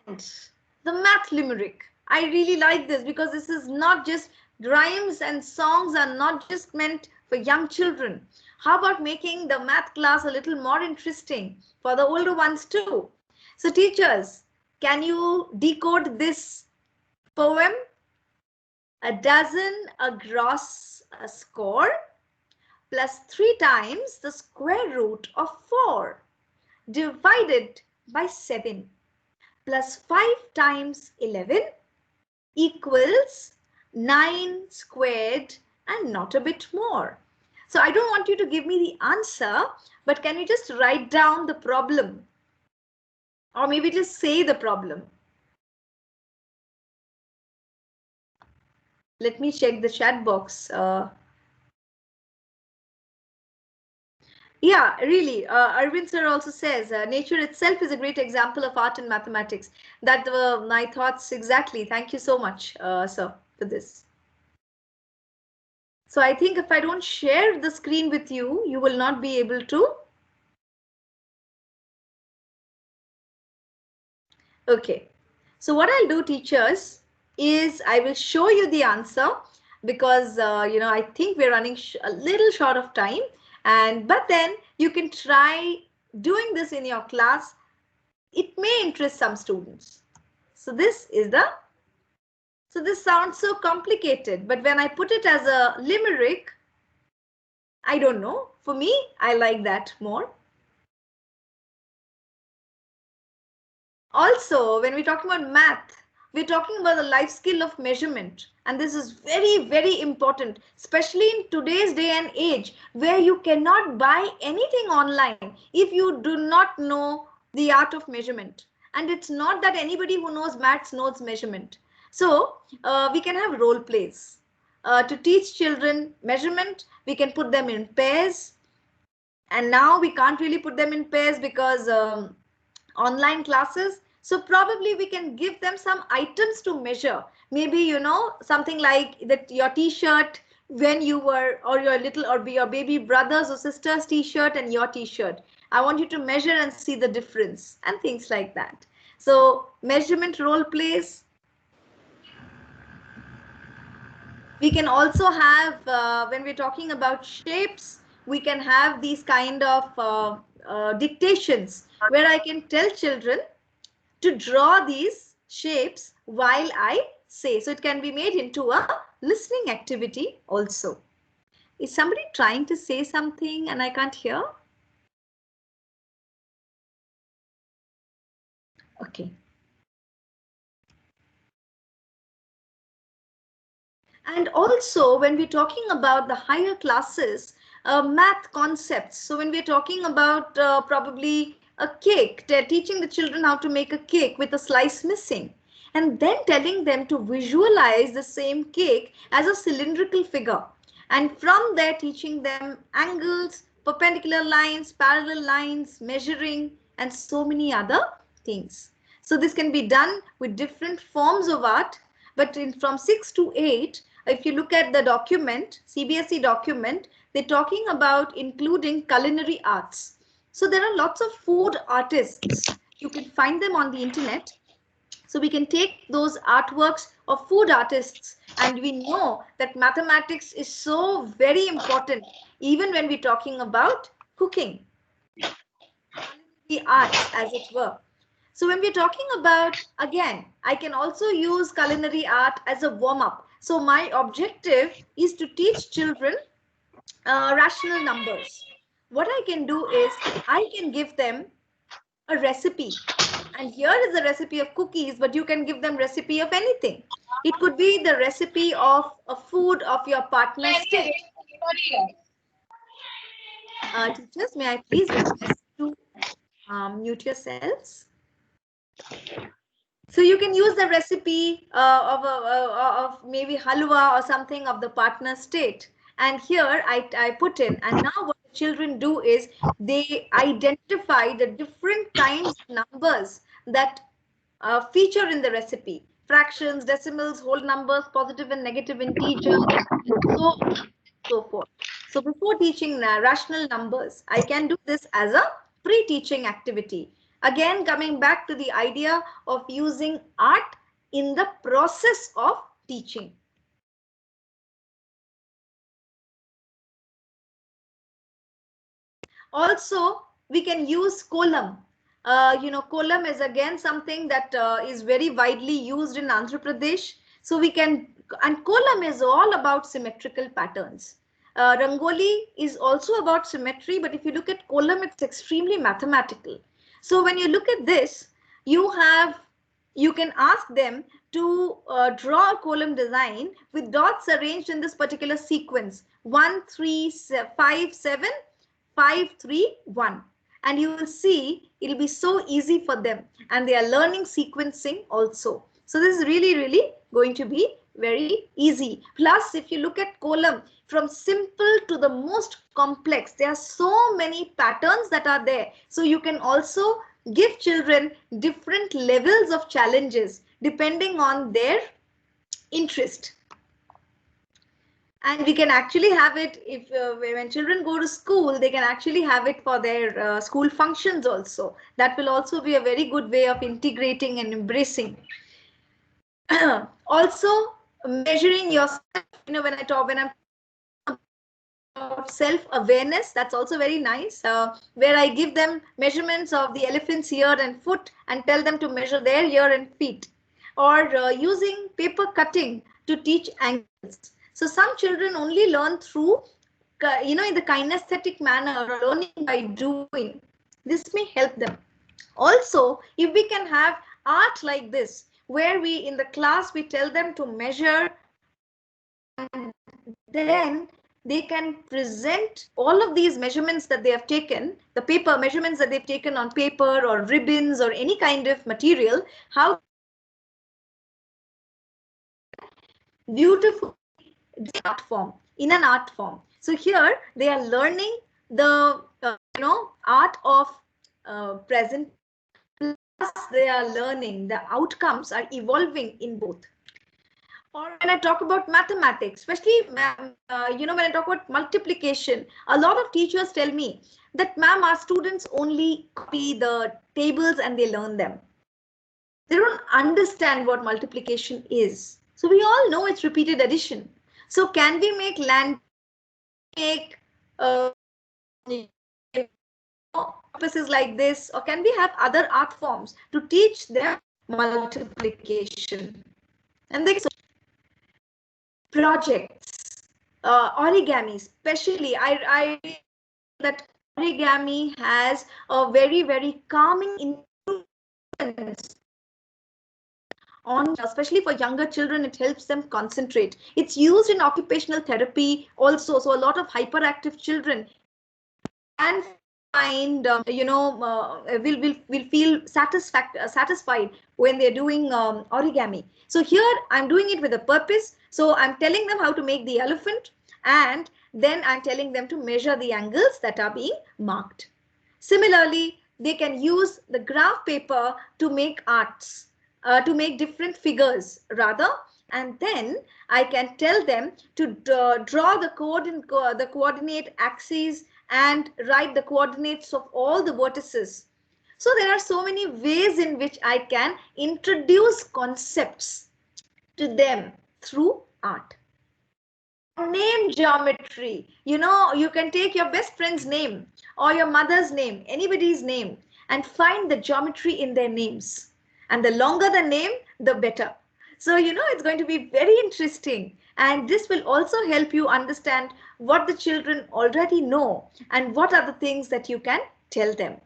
And the math limerick. I really like this, because this is not just rhymes, and songs are not just meant for young children. How about making the math class a little more interesting for the older ones too? So teachers, can you decode this Poem, a dozen, a gross, a score, plus 3 times the square root of 4, divided by 7, plus 5 times 11 equals 9 squared and not a bit more. So I don't want you to give me the answer, but can you just write down the problem? Or maybe just say the problem. Let me check the chat box. Yeah, really. Arvind sir also says nature itself is a great example of art and mathematics. That were my thoughts exactly. Thank you so much, sir, for this. So I think if I don't share the screen with you, you will not be able to. Okay. So what I'll do, teachers, is I will show you the answer because, I think we're running a little short of time. But then you can try doing this in your class. It may interest some students. So this sounds so complicated, but when I put it as a limerick, I don't know. For me, I like that more. Also, when we're talking about math, we're talking about the life skill of measurement. And this is very, very important, especially in today's day and age, where you cannot buy anything online if you do not know the art of measurement. And it's not that anybody who knows maths knows measurement. So we can have role plays. To teach children measurement, we can put them in pairs. And now we can't really put them in pairs because online classes. So probably we can give them some items to measure. Maybe, something like that your t-shirt when you were, or your baby brother's or sister's t-shirt and your t-shirt. I want you to measure and see the difference and things like that. So measurement role plays. We can also have, when we're talking about shapes, we can have these kind of dictations where I can tell children to draw these shapes while I say. So it can be made into a listening activity also. Is somebody trying to say something and I can't hear? Okay. And also when we're talking about the higher classes, math concepts. So when we're talking about probably a cake, they're teaching the children how to make a cake with a slice missing, and then telling them to visualize the same cake as a cylindrical figure. And from there teaching them angles, perpendicular lines, parallel lines, measuring, and so many other things. So this can be done with different forms of art, but from 6 to 8, if you look at the document, CBSE document, they're talking about including culinary arts. So there are lots of food artists. You can find them on the internet. So we can take those artworks of food artists, and we know that mathematics is so very important even when we're talking about cooking, the arts as it were. So when we're talking about, again, I can also use culinary art as a warm-up. So my objective is to teach children rational numbers. What I can do is I can give them a recipe. And here is a recipe of cookies, but you can give them recipe of anything. It could be the recipe of a food of your partner's state. Teachers, may I please request to mute yourselves? So you can use the recipe of maybe halwa or something of the partner state. And here I put in, and now what the children do is they identify the different kinds of numbers that feature in the recipe. Fractions, decimals, whole numbers, positive and negative integers, and so forth. So before teaching rational numbers, I can do this as a pre-teaching activity. Again, coming back to the idea of using art in the process of teaching. Also, we can use kolam. Kolam is again something that is very widely used in Andhra Pradesh. So we can, and kolam is all about symmetrical patterns. Rangoli is also about symmetry, but if you look at kolam, it's extremely mathematical. So when you look at this, you can ask them to draw a kolam design with dots arranged in this particular sequence: 1, 3, 5, 7, 5, 3, 1. And you will see it'll be so easy for them, and they are learning sequencing also. So this is really, really going to be very easy. Plus, if you look at kolam, from simple to the most complex, there are so many patterns that are there. So you can also give children different levels of challenges depending on their interest. And we can actually have it if when children go to school, they can actually have it for their school functions also. That will also be a very good way of integrating and embracing. Also, measuring yourself, when I'm about self-awareness, that's also very nice, where I give them measurements of the elephant's ear and foot and tell them to measure their ear and feet, or using paper cutting to teach angles. So some children only learn through, in the kinesthetic manner, or learning by doing. This may help them. Also, if we can have art like this, where we in the class we tell them to measure, and then they can present all of these measurements that they have taken, the paper measurements that they've taken on paper or ribbons or any kind of material, how beautiful art form, in an art form. So here they are learning the art of present, plus they are learning the outcomes are evolving in both. Or when I talk about mathematics, especially when I talk about multiplication, a lot of teachers tell me that, ma'am, our students only copy the tables and they learn them. They don't understand what multiplication is. So we all know it's repeated addition. So can we make purposes like this, or can we have other art forms to teach them multiplication? And they projects, origami, especially, I that origami has a very, very calming influence on, especially for younger children. It helps them concentrate. It's used in occupational therapy also. So a lot of hyperactive children can find, will feel satisfied when they're doing origami. So here I'm doing it with a purpose. So I'm telling them how to make the elephant, and then I'm telling them to measure the angles that are being marked. Similarly, they can use the graph paper to make arts, to make different figures rather, and then I can tell them to draw the coordinate axes and write the coordinates of all the vertices. So there are so many ways in which I can introduce concepts to them through art. Name geometry. You can take your best friend's name or your mother's name, anybody's name, and find the geometry in their names. And the longer the name, the better. So, it's going to be very interesting. And this will also help you understand what the children already know and what are the things that you can tell them.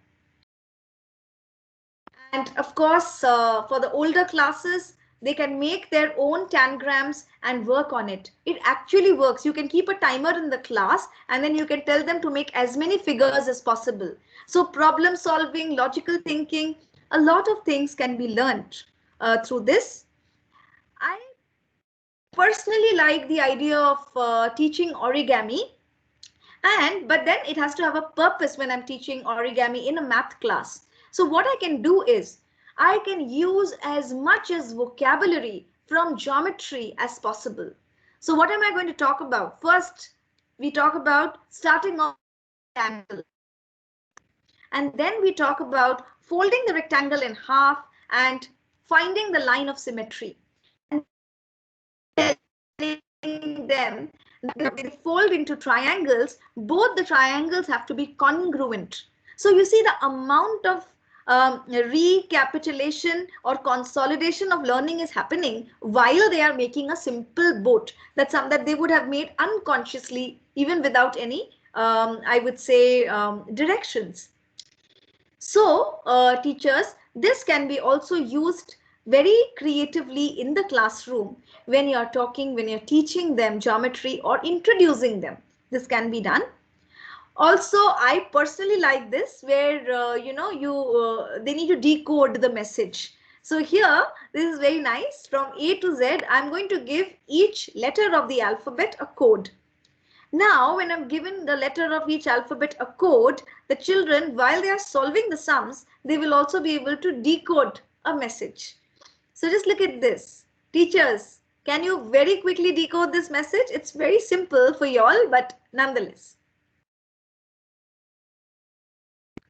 And of course, for the older classes, they can make their own tangrams and work on it. It actually works. You can keep a timer in the class, and then you can tell them to make as many figures as possible. So problem solving, logical thinking, a lot of things can be learned through this. I personally like the idea of teaching origami, but then it has to have a purpose when I'm teaching origami in a math class. So what I can do is I can use as much as vocabulary from geometry as possible. So what am I going to talk about? First, we talk about starting off with a rectangle. And then we talk about folding the rectangle in half and finding the line of symmetry. And telling them that when they fold into triangles, both the triangles have to be congruent. So you see the amount of recapitulation or consolidation of learning is happening while they are making a simple boat. That's something that they would have made unconsciously, even without any, I would say, directions. So teachers, this can be also used very creatively in the classroom when you're talking, when you're teaching them geometry or introducing them. This can be done. Also, I personally like this where, they need to decode the message. So here, this is very nice. From A to Z, I'm going to give each letter of the alphabet a code. Now, when I'm given the letter of each alphabet a code, the children, while they are solving the sums, they will also be able to decode a message. So just look at this. Teachers, can you very quickly decode this message? It's very simple for you all, but nonetheless.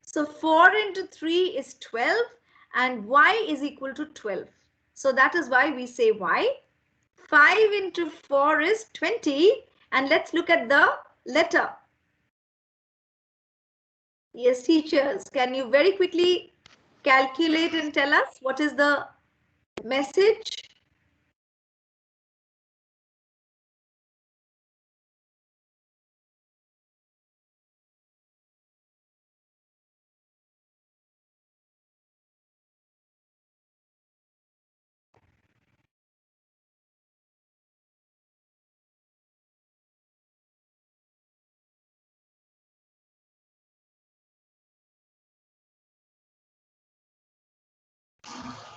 So 4 into 3 is 12 and y is equal to 12. So that is why we say y. 5 into 4 is 20. And let's look at the letter. Yes, teachers, can you very quickly calculate and tell us what is the message?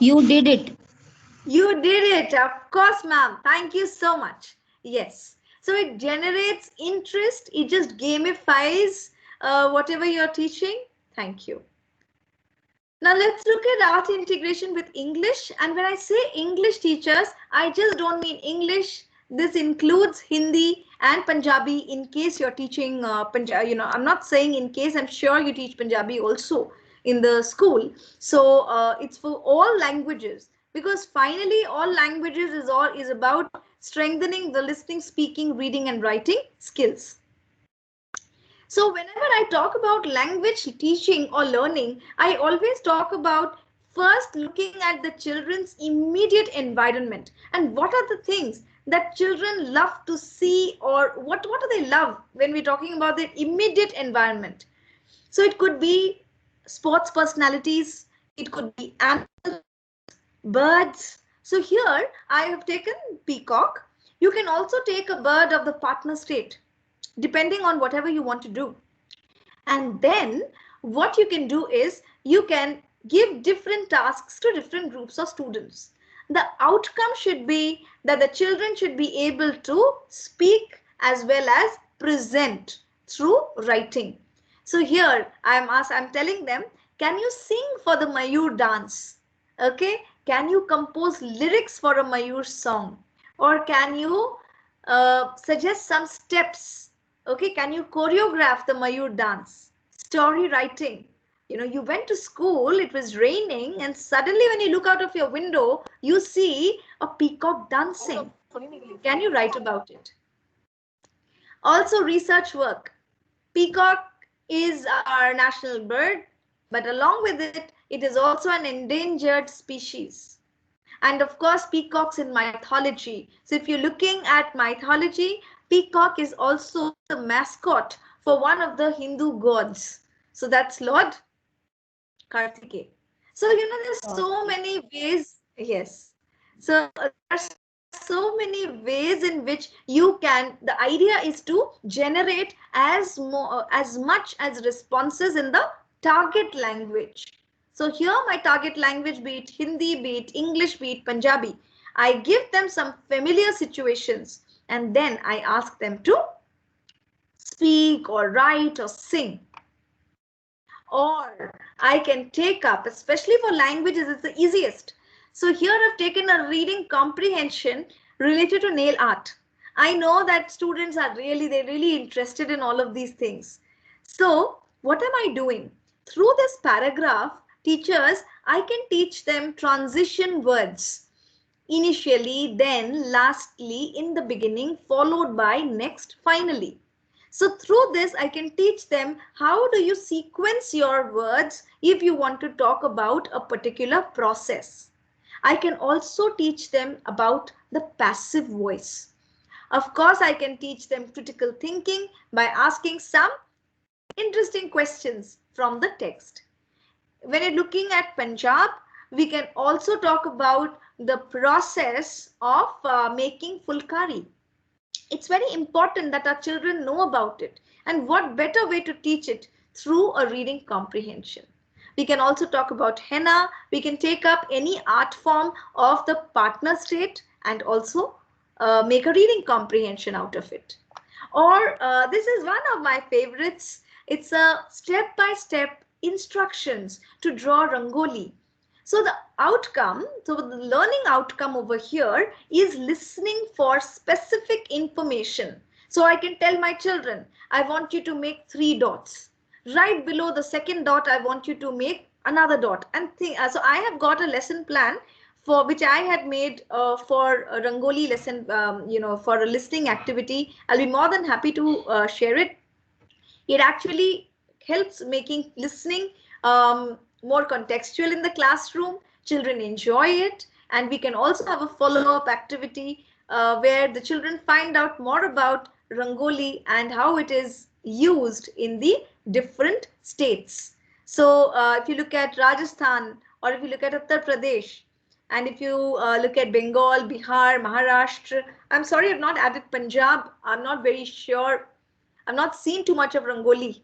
You did it. You did it, of course, ma'am. Thank you so much. Yes. So it generates interest. It just gamifies whatever you're teaching. Thank you. Now let's look at art integration with English. And when I say English, teachers, I just don't mean English. This includes Hindi and Punjabi in case you're teaching Punjabi. I'm not saying in case, I'm sure you teach Punjabi also in the school. So it's for all languages, because finally all languages is about strengthening the listening, speaking, reading and writing skills. So whenever I talk about language teaching or learning, I always talk about first looking at the children's immediate environment and what are the things that children love to see, or what do they love when we're talking about their immediate environment. So it could be sports personalities, it could be animals, birds. So here I have taken peacock. You can also take a bird of the partner state, depending on whatever you want to do. And then what you can do is you can give different tasks to different groups of students. The outcome should be that the children should be able to speak as well as present through writing. So here I'm telling them, can you sing for the Mayur dance? Okay, can you compose lyrics for a Mayur song? Or can you suggest some steps? Okay, can you choreograph the Mayur dance? Story writing. You went to school, it was raining, and suddenly when you look out of your window, you see a peacock dancing. Can you write about it? Also research work. Peacock is our national bird, but along with it, it is also an endangered species. And of course, peacocks in mythology. So if you're looking at mythology, peacock is also the mascot for one of the Hindu gods. So that's Lord Kartikeya. So, there's so many ways. Yes. So there's so many ways in which you can, the idea is to generate as much as responses in the target language. So here my target language, be it Hindi, be it English, be it Punjabi, I give them some familiar situations and then I ask them to speak or write or sing. Or I can take up, especially for languages, it's the easiest. So here I've taken a reading comprehension related to nail art. I know that students are they're really interested in all of these things. So what am I doing? Through this paragraph, teachers, I can teach them transition words. Initially, then, lastly, in the beginning, followed by next, finally. So through this, I can teach them how do you sequence your words if you want to talk about a particular process. I can also teach them about the passive voice. Of course, I can teach them critical thinking by asking some interesting questions from the text. When you're looking at Punjab, we can also talk about the process of making fulkari. It's very important that our children know about it, and what better way to teach it through a reading comprehension. We can also talk about henna. We can take up any art form of the partner state and also make a reading comprehension out of it. Or this is one of my favorites. It's a step-by-step instructions to draw rangoli. So the outcome, so the learning outcome over here is listening for specific information. So I can tell my children, I want you to make 3 dots. Right below the second dot, I want you to make another dot. And so I have got a lesson plan for which I had made for a Rangoli lesson, for a listening activity. I'll be more than happy to share it. It actually helps making listening more contextual in the classroom. Children enjoy it, and we can also have a follow-up activity where the children find out more about Rangoli and how it is used in the different states. So if you look at Rajasthan, or if you look at Uttar Pradesh, and if you look at Bengal, Bihar, Maharashtra, I'm sorry I've not added Punjab. I'm not very sure. I've not seen too much of Rangoli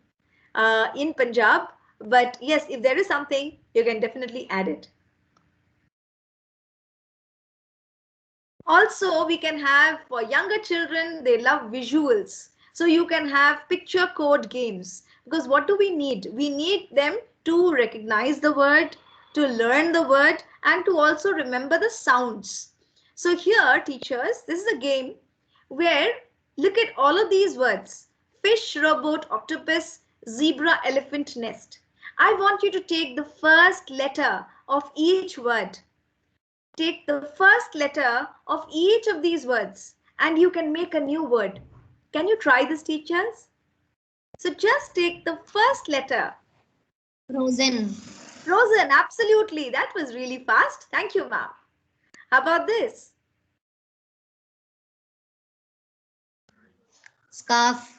in Punjab, but yes, if there is something, you can definitely add it. Also, we can have for younger children, they love visuals. So you can have picture code games, because what do we need? We need them to recognize the word, to learn the word, and to also remember the sounds. So here, teachers, this is a game where look at all of these words: fish, rowboat, octopus, zebra, elephant, nest. I want you to take the first letter of each word. Take the first letter of each of these words and you can make a new word. Can you try this, teachers? So just take the first letter. Frozen. Frozen, absolutely. That was really fast. Thank you, ma'am. How about this? Scarf.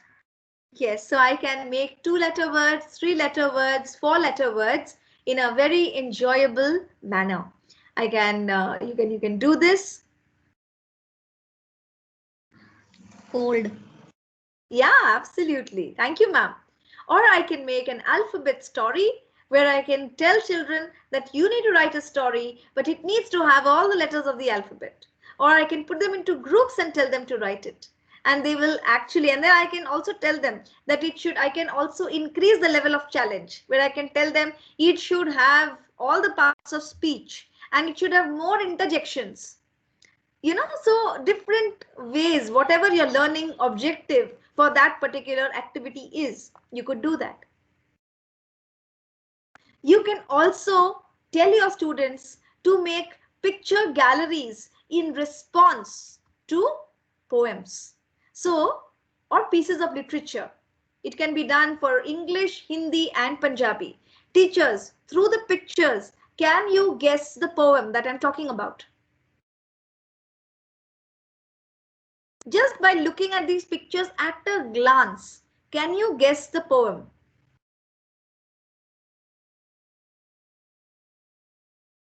Yes, so I can make 2-letter words, 3-letter words, 4-letter words in a very enjoyable manner. I can, you can do this. Cold. Yeah, absolutely. Thank you, ma'am. Or I can make an alphabet story where I can tell children that you need to write a story, but it needs to have all the letters of the alphabet. Or I can put them into groups and tell them to write it. And they will actually, and then I can also tell them that I can also increase the level of challenge where I can tell them it should have all the parts of speech and it should have more interjections. So different ways, whatever your learning objective for that particular activity is, you could do that. You can also tell your students to make picture galleries in response to poems. So, or pieces of literature. It can be done for English, Hindi and Punjabi. Teachers, through the pictures, can you guess the poem that I'm talking about? Just by looking at these pictures at a glance, can you guess the poem?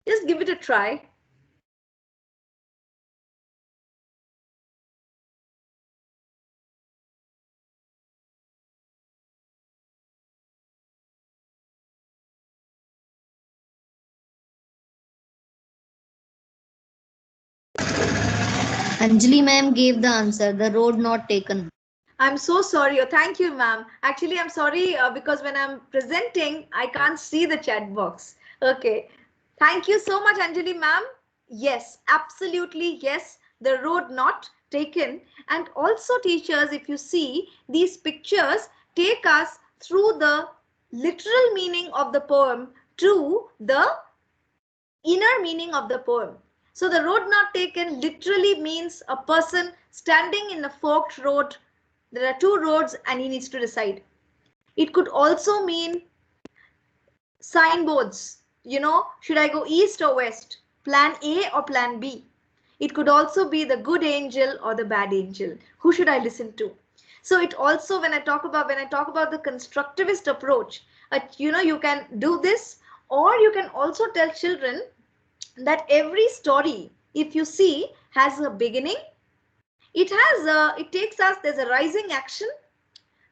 Just give it a try. Anjali ma'am gave the answer, the road not taken. I'm so sorry. Oh, thank you, ma'am. Actually, I'm sorry because when I'm presenting, I can't see the chat box. Okay. Thank you so much, Anjali, ma'am. Yes, absolutely. Yes, the road not taken. And also, teachers, if you see, these pictures take us through the literal meaning of the poem to the inner meaning of the poem. So the road not taken literally means a person standing in a forked road There are two roads and he needs to decide. It could also mean signboards. Should I go east or west? Plan A or plan B? It could also be the good angel or the bad angel. Who should I listen to? So it also, when I talk about the constructivist approach, you can do this, or you can also tell children that every story, if you see, has a beginning. It takes us, there's a rising action,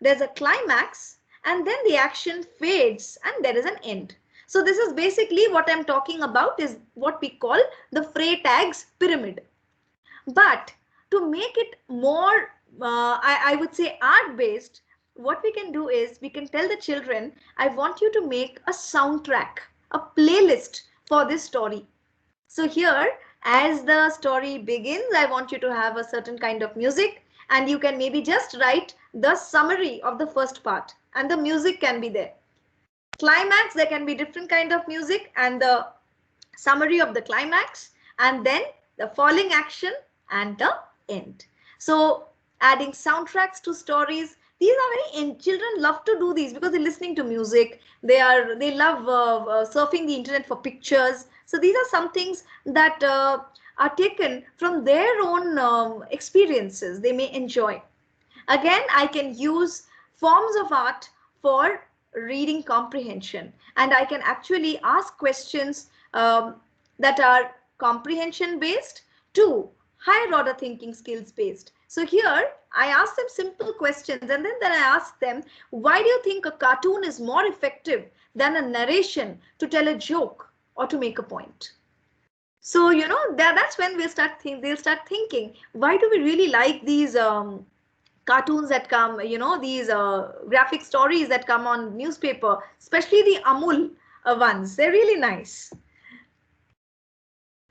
there's a climax, and then the action fades and there is an end. So this is basically what I'm talking about, is what we call the Freytag's pyramid. But to make it more, I would say, art-based, what we can do is we can tell the children, I want you to make a soundtrack, a playlist for this story. So here, as the story begins, I want you to have a certain kind of music, and you can maybe just write the summary of the first part, and the music can be there. Climax, there can be different kind of music and the summary of the climax, and then the falling action and the end. So adding soundtracks to stories, these are very, children love to do these because they're listening to music. They love surfing the internet for pictures. So these are some things that are taken from their own experiences they may enjoy. Again, I can use forms of art for reading comprehension, and I can actually ask questions that are comprehension based to higher order thinking skills based. So here I ask them simple questions, and then I ask them, why do you think a cartoon is more effective than a narration to tell a joke or to make a point? So, that's when they'll start thinking, why do we really like these cartoons that come, these graphic stories that come on newspaper, especially the Amul ones. They're really nice.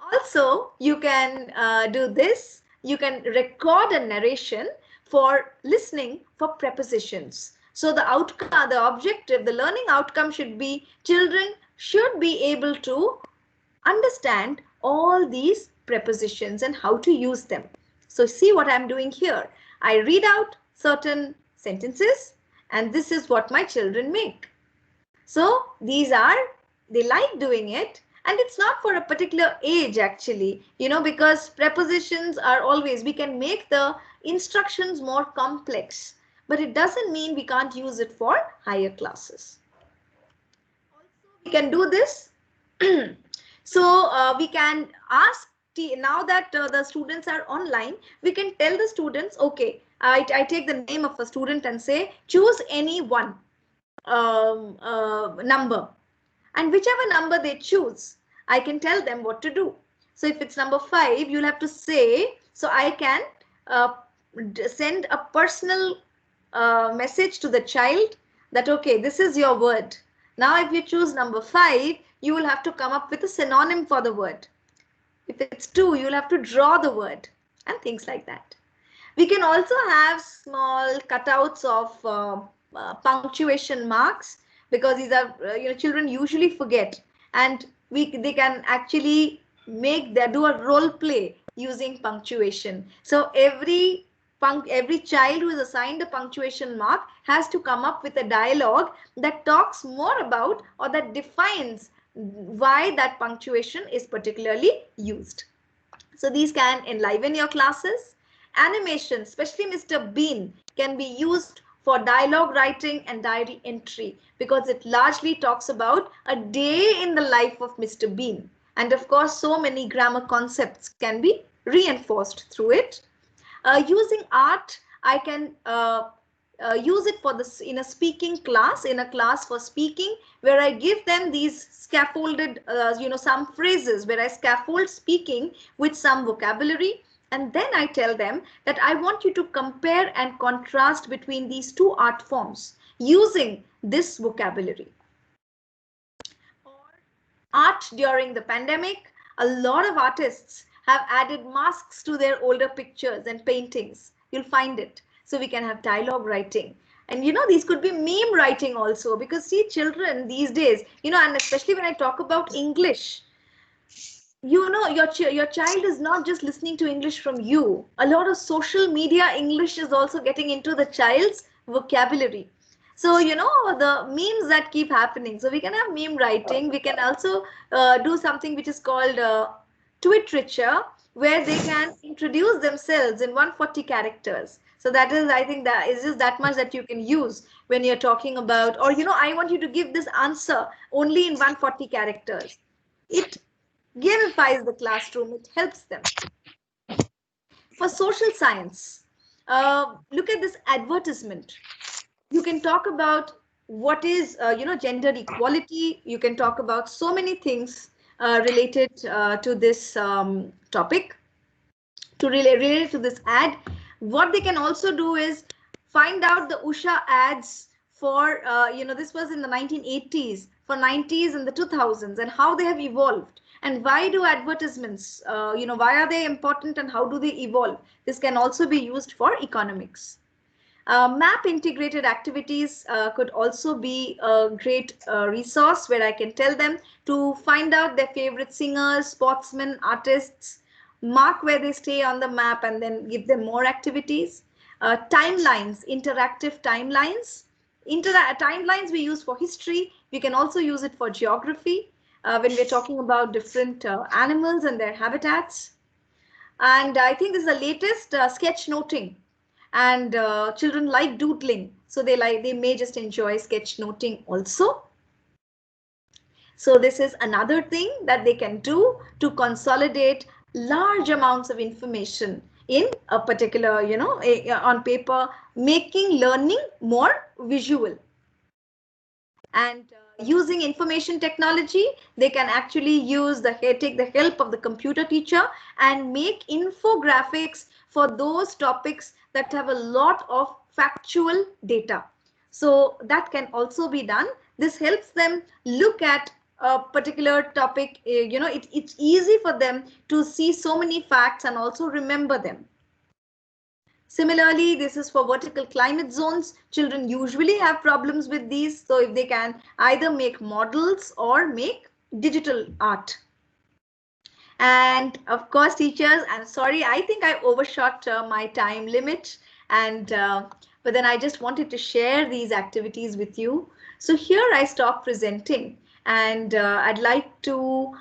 Also, you can do this. You can record a narration for listening for prepositions. So the outcome, the objective, the learning outcome should be, children should be able to understand all these prepositions and how to use them. So see what I'm doing here. I read out certain sentences, and this is what my children make. So they like doing it, and it's not for a particular age actually, because prepositions are always, we can make the instructions more complex, but it doesn't mean we can't use it for higher classes. Also, we can do this. So we can ask, now that the students are online, we can tell the students, okay, I take the name of a student and say, choose any one number, and whichever number they choose, I can tell them what to do. So if it's number 5, you'll have to say, so I can send a personal message to the child that, okay, this is your word. Now, if you choose number 5, you will have to come up with a synonym for the word. If it's 2, you'll have to draw the word, and things like that. We can also have small cutouts of punctuation marks, because these are, children usually forget, and they can actually do a role play using punctuation. So every child who is assigned a punctuation mark has to come up with a dialogue that talks more about, or that defines why that punctuation is particularly used. So these can enliven your classes. Animation, especially Mr. Bean, can be used for dialogue writing and diary entry, because it largely talks about a day in the life of Mr. Bean. And of course, so many grammar concepts can be reinforced through it. Using art, I can use it for in a speaking class, in a class for speaking, where I give them these scaffolded, some phrases where I scaffold speaking with some vocabulary. And then I tell them that I want you to compare and contrast between these two art forms using this vocabulary. Art during the pandemic, a lot of artists have added masks to their older pictures and paintings. You'll find it. So we can have dialogue writing. And these could be meme writing also, because see, children these days, and especially when I talk about English, you know, your child is not just listening to English from you. A lot of social media English is also getting into the child's vocabulary. So, you know, the memes that keep happening. So we can have meme writing. We can also do something which is called Twiterature, where they can introduce themselves in 140 characters. So that is, I think that is just that much that you can use when you're talking about, or, you know, I want you to give this answer only in 140 characters. It gamifies the classroom, it helps them. For social science, look at this advertisement. You can talk about what is, you know, gender equality. You can talk about so many things related to this topic, to relate to this ad. What they can also do is find out the Usha ads for, you know, this was in the 1980s, for 90s and the 2000s, and how they have evolved. And why do advertisements, you know, why are they important and how do they evolve? This can also be used for economics. Map integrated activities could also be a great resource where I can tell them to find out their favorite singers, sportsmen, artists, mark where they stay on the map, and then give them more activities. Timelines, interactive timelines. Timelines we use for history. We can also use it for geography when we're talking about different animals and their habitats. And I think this is the latest sketch noting, and children like doodling, so they may just enjoy sketch noting also. So this is another thing that they can do to consolidate large amounts of information in a particular, you know, on paper, making learning more visual. And using information technology, they can actually take the help of the computer teacher and make infographics for those topics that have a lot of factual data. So that can also be done. This helps them look at a particular topic. You know, it's easy for them to see so many facts and also remember them. Similarly, this is for vertical climate zones. Children usually have problems with these. So if they can either make models or make digital art. And of course, teachers, I'm sorry, I think I overshot my time limit. And but then I just wanted to share these activities with you. So here I stop presenting, and I'd like to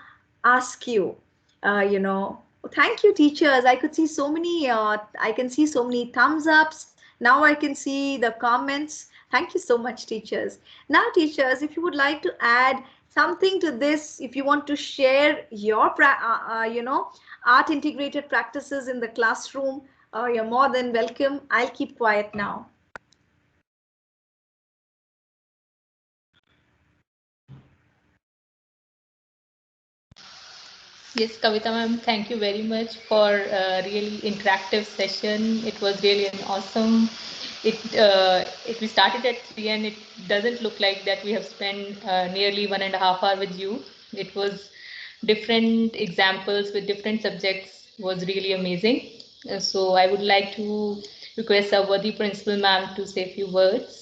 ask you, you know, thank you, teachers. I could see so many, I can see so many thumbs ups. Now I can see the comments. Thank you so much, teachers. Now, teachers, if you would like to add something to this, if you want to share your, you know, art integrated practices in the classroom, you're more than welcome. I'll keep quiet now. Yes, Kavita ma'am, thank you very much for a really interactive session. It was really an awesome. We started at 3 and it doesn't look like that we have spent nearly 1.5 hours with you. It was different examples with different subjects, was really amazing. So I would like to request our worthy principal ma'am to say a few words.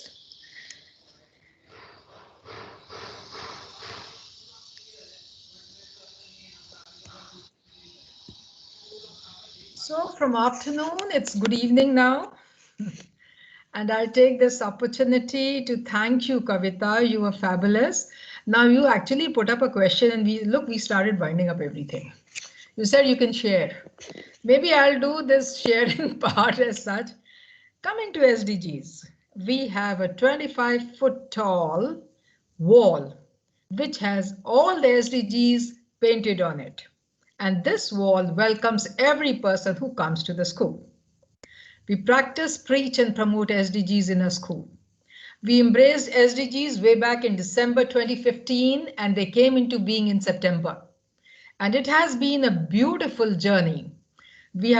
So from afternoon, it's good evening now. And I'll take this opportunity to thank you, Kavita. You were fabulous. Now you actually put up a question and we started winding up everything. You said you can share. Maybe I'll do this sharing part as such. Coming to SDGs, we have a 25-foot tall wall which has all the SDGs painted on it. And this wall welcomes every person who comes to the school. We practice, preach, and promote SDGs in our school. We embraced SDGs way back in December 2015, and they came into being in September. And it has been a beautiful journey. The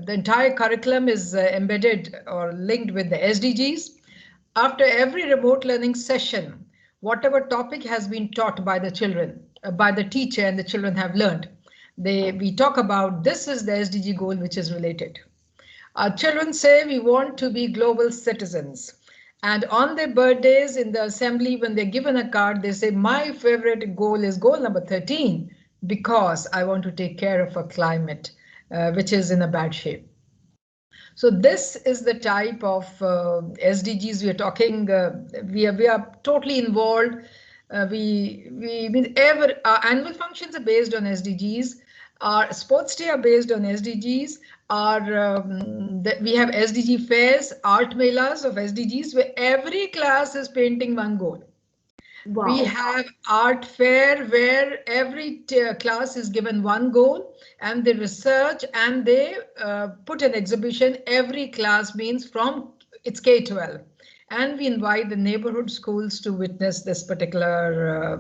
entire curriculum is embedded or linked with the SDGs. After every remote learning session, whatever topic has been taught by the children, by the teacher, and the children have learned, we talk about this is the SDG goal which is related. Our children say we want to be global citizens. And on their birthdays in the assembly, when they're given a card, they say, my favorite goal is goal number 13, because I want to take care of a climate which is in a bad shape. So this is the type of SDGs we are talking. We are totally involved. Our annual functions are based on SDGs. Our sports day are based on SDGs. We have SDG fairs, art melas of SDGs, where every class is painting one goal. Wow. We have art fair where every class is given one goal and they research and they put an exhibition. Every class means from it's K-12. And we invite the neighborhood schools to witness this particular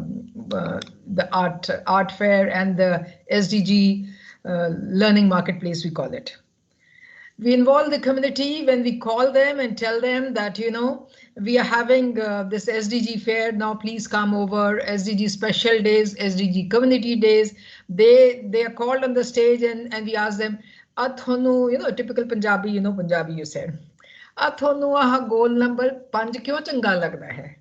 the art fair and the SDG learning marketplace, we call it. We involve the community when we call them and tell them that, you know, we are having this SDG fair now, please come over, SDG special days, SDG community days. They are called on the stage and we ask them, Athonu, you know, typical Punjabi, you know, Punjabi you said, Athonu aha goal number 5 kyun changa lagda hai?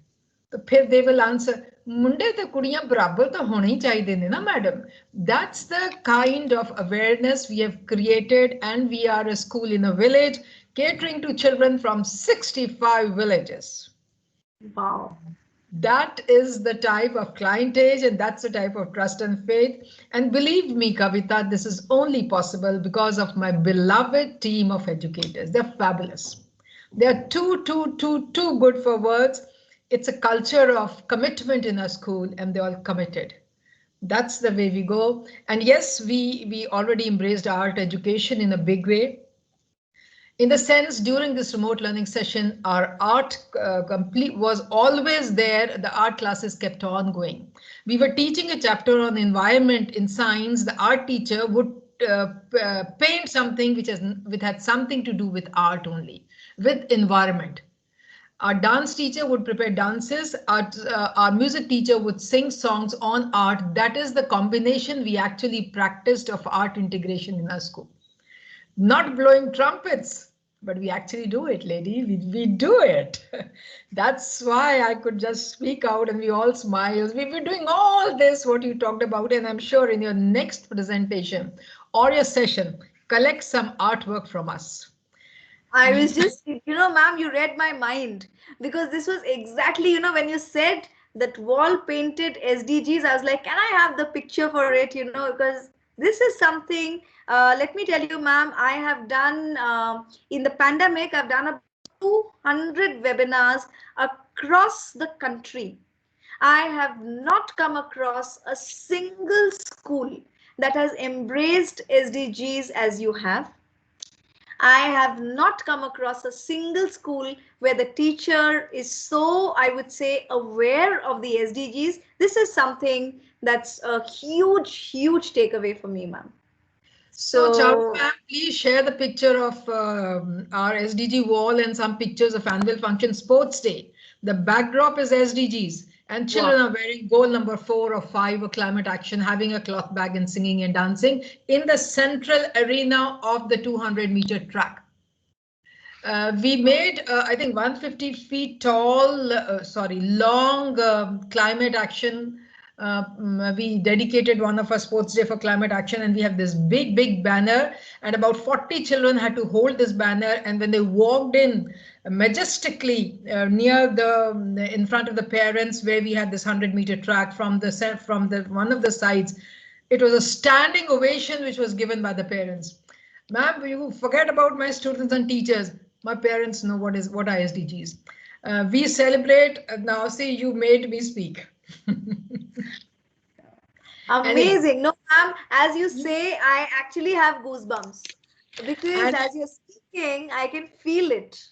तो फिर they will answer, मुंडे ते कुड़ियां बराबर तो होने ही चाहिए ने ना madam. That's the kind of awareness we have created, and we are a school in a village catering to children from 65 villages. Wow. That is the type of clientage, and that's the type of trust and faith. And believe me, Kavita, this is only possible because of my beloved team of educators. They're fabulous. They're too good for words. It's a culture of commitment in our school, and they're all committed. That's the way we go. And yes, we already embraced art education in a big way. In the sense, during this remote learning session, our art complete was always there. The art classes kept on going. We were teaching a chapter on environment in science. The art teacher would paint something which had something to do with art only, with environment. Our dance teacher would prepare dances. Our music teacher would sing songs on art. That is the combination we actually practiced of art integration in our school. Not blowing trumpets, but we actually do it, lady. We do it. That's why I could just speak out and we all smile. We were doing all this, what you talked about, and I'm sure in your next presentation or your session, collect some artwork from us. I was just, you know, ma'am, you read my mind, because this was exactly, you know, when you said that wall painted SDGs, I was like, can I have the picture for it, you know, because this is something, let me tell you, ma'am, I have done, in the pandemic, I've done about 200 webinars across the country. I have not come across a single school that has embraced SDGs as you have. I have not come across a single school where the teacher is so, I would say, aware of the SDGs. This is something that's a huge takeaway for me, ma'am. So, Charu ma'am, please share the picture of our SDG wall and some pictures of annual function sports day. The backdrop is SDGs, and children are wearing goal number 4 or 5 of climate action, having a cloth bag and singing and dancing in the central arena of the 200-meter track. We made, I think, 150 feet tall, long climate action. We dedicated one of our sports day for climate action, and we have this big banner, and about 40 children had to hold this banner. And when they walked in majestically in front of the parents, where we had this 100-meter track from one of the sides, it was a standing ovation which was given by the parents. Ma'am, you forget about my students and teachers. My parents know what are SDGs. We celebrate. Now, see, you made me speak. Amazing. No, ma'am, as you say, I actually have goosebumps, because as you're speaking, I can feel it.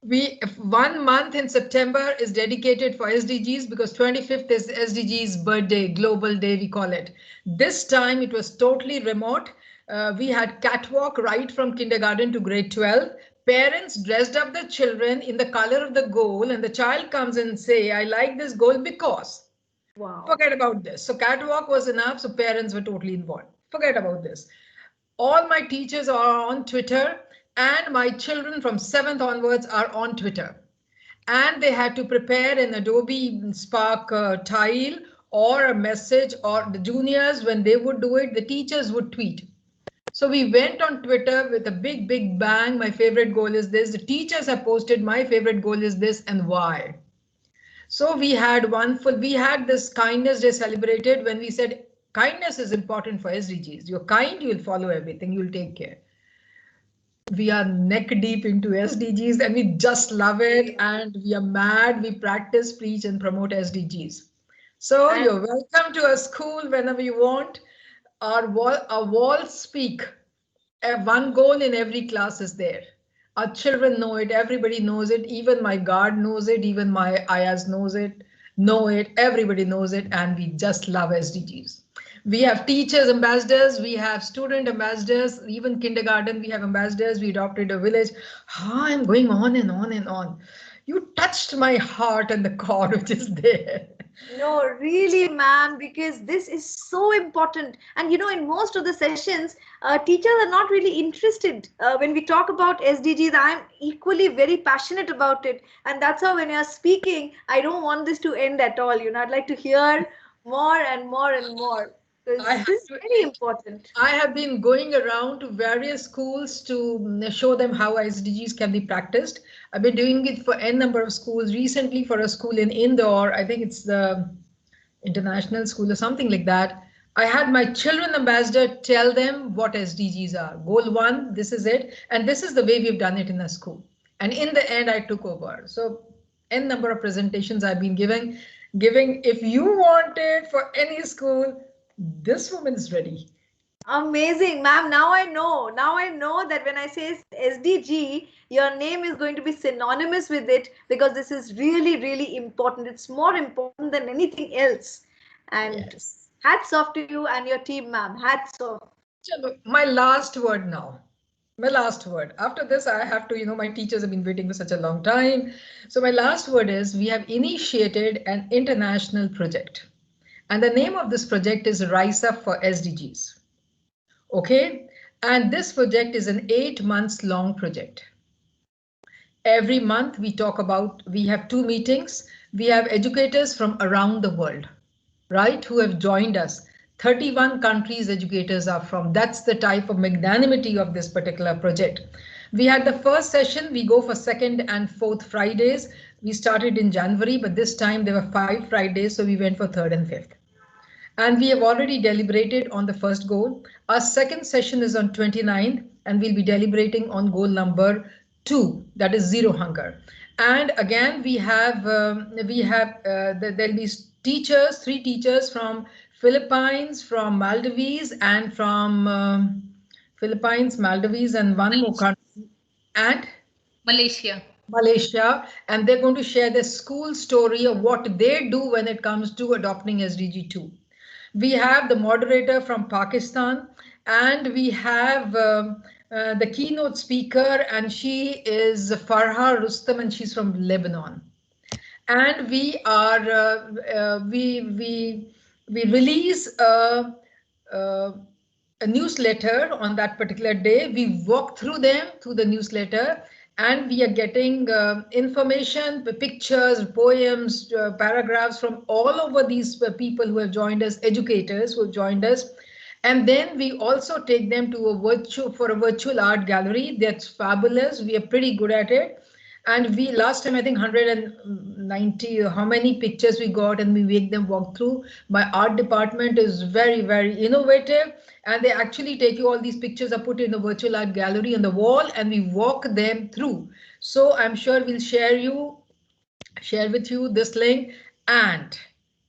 1 month in September is dedicated for SDGs, because 25th is SDGs birthday, global day, we call it. This time it was totally remote. We had catwalk right from kindergarten to grade 12. Parents dressed up the children in the color of the goal, and the child comes and say, I like this goal because. Wow. Forget about this. So catwalk was enough, so parents were totally involved. Forget about this. All my teachers are on Twitter, and my children from 7th onwards are on Twitter. And they had to prepare an Adobe Spark tile or a message, or the juniors, when they would do it, the teachers would tweet. So we went on Twitter with a big bang. My favorite goal is this. The teachers have posted my favorite goal is this and why. So we had we had this kindness day celebrated when we said kindness is important for SDGs. You're kind, you'll follow everything, you'll take care. We are neck deep into SDGs and we just love it, and we are mad. We practice, preach and promote SDGs. So you're welcome to a school whenever you want. Our walls speak. One goal in every class is there. Our children know it. Everybody knows it. Even my guard knows it. Even my ayahs know it. Everybody knows it. And we just love SDGs. We have teachers ambassadors. We have student ambassadors. Even kindergarten, we have ambassadors. We adopted a village. I'm going on and on and on. You touched my heart and the chord which is there. No, really, ma'am, because this is so important. And in most of the sessions, teachers are not really interested. When we talk about SDGs, I'm equally very passionate about it. And that's how when you're speaking, I don't want this to end at all. I'd like to hear more and more and more. This is very important. I have been going around to various schools to show them how SDGs can be practiced. I've been doing it for n number of schools. Recently for a school in Indore, I think it's the international school or something like that. I had my children ambassador tell them what SDGs are. Goal 1, this is it. And this is the way we've done it in a school. And in the end, I took over. So n number of presentations I've been giving. If you want it for any school, this woman is ready. Amazing, ma'am. Now I know that when I say SDG, your name is going to be synonymous with it, because this is really important. It's more important than anything else. And yes. Hats off to you and your team, ma'am. Hats off. My last word now. My last word. After this, I have to, my teachers have been waiting for such a long time. So my last word is, we have initiated an international project. And the name of this project is Rise Up for SDGs. Okay, and this project is an 8 months long project. Every month we have 2 meetings. We have educators from around the world, right, who have joined us. 31 countries educators are from. That's the type of magnanimity of this particular project. We had the first session. We go for 2nd and 4th Fridays. We started in January, but this time there were 5 Fridays, so we went for 3rd and 5th. And we have already deliberated on the first goal. Our second session is on 29th, and we'll be deliberating on goal number 2, that is zero hunger. And again, there'll be teachers, 3 teachers from Philippines, from Maldives, and from Philippines, Maldives, and one more country, and Malaysia. And they're going to share their school story of what they do when it comes to adopting SDG 2. We have the moderator from Pakistan, and we have the keynote speaker, and she is Farha Rustam, and she's from Lebanon. And we are we release a newsletter on that particular day. We walk through the newsletter, and we are getting information, pictures, poems, paragraphs from all over these people who have joined us, educators who have joined us. And then we also take them to a virtual art gallery. That's fabulous. We are pretty good at it. And we last time, I think 190, how many pictures we got, and we make them walk through. My art department is very innovative, and they actually take you, all these pictures are put in the virtual art gallery on the wall, and we walk them through. So I'm sure we'll share with you this link, and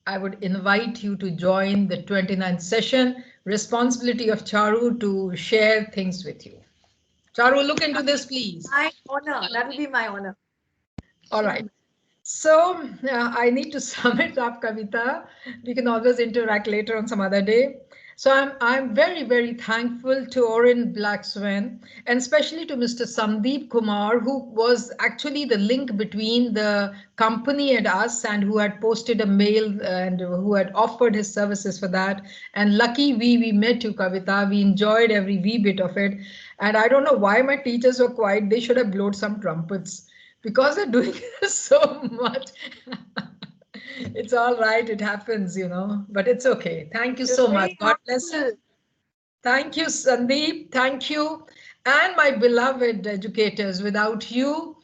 I would invite you to join the 29th session. Responsibility of Charu to share things with you. Charu, look into this, please. My honor. That will be my honor. All right. So I need to sum it up, Kavita. We can always interact later on some other day. So I'm very thankful to Orin Blackswan, and especially to Mr. Sandeep Kumar, who was actually the link between the company and us, and who had posted a mail and who had offered his services for that. And lucky we met you, Kavita. We enjoyed every wee bit of it. And I don't know why my teachers were quiet. They should have blown some trumpets, because they're doing so much. It's all right. It happens, but it's okay. Thank you so much. God bless you. Thank you, Sandeep. Thank you. And my beloved educators, without you,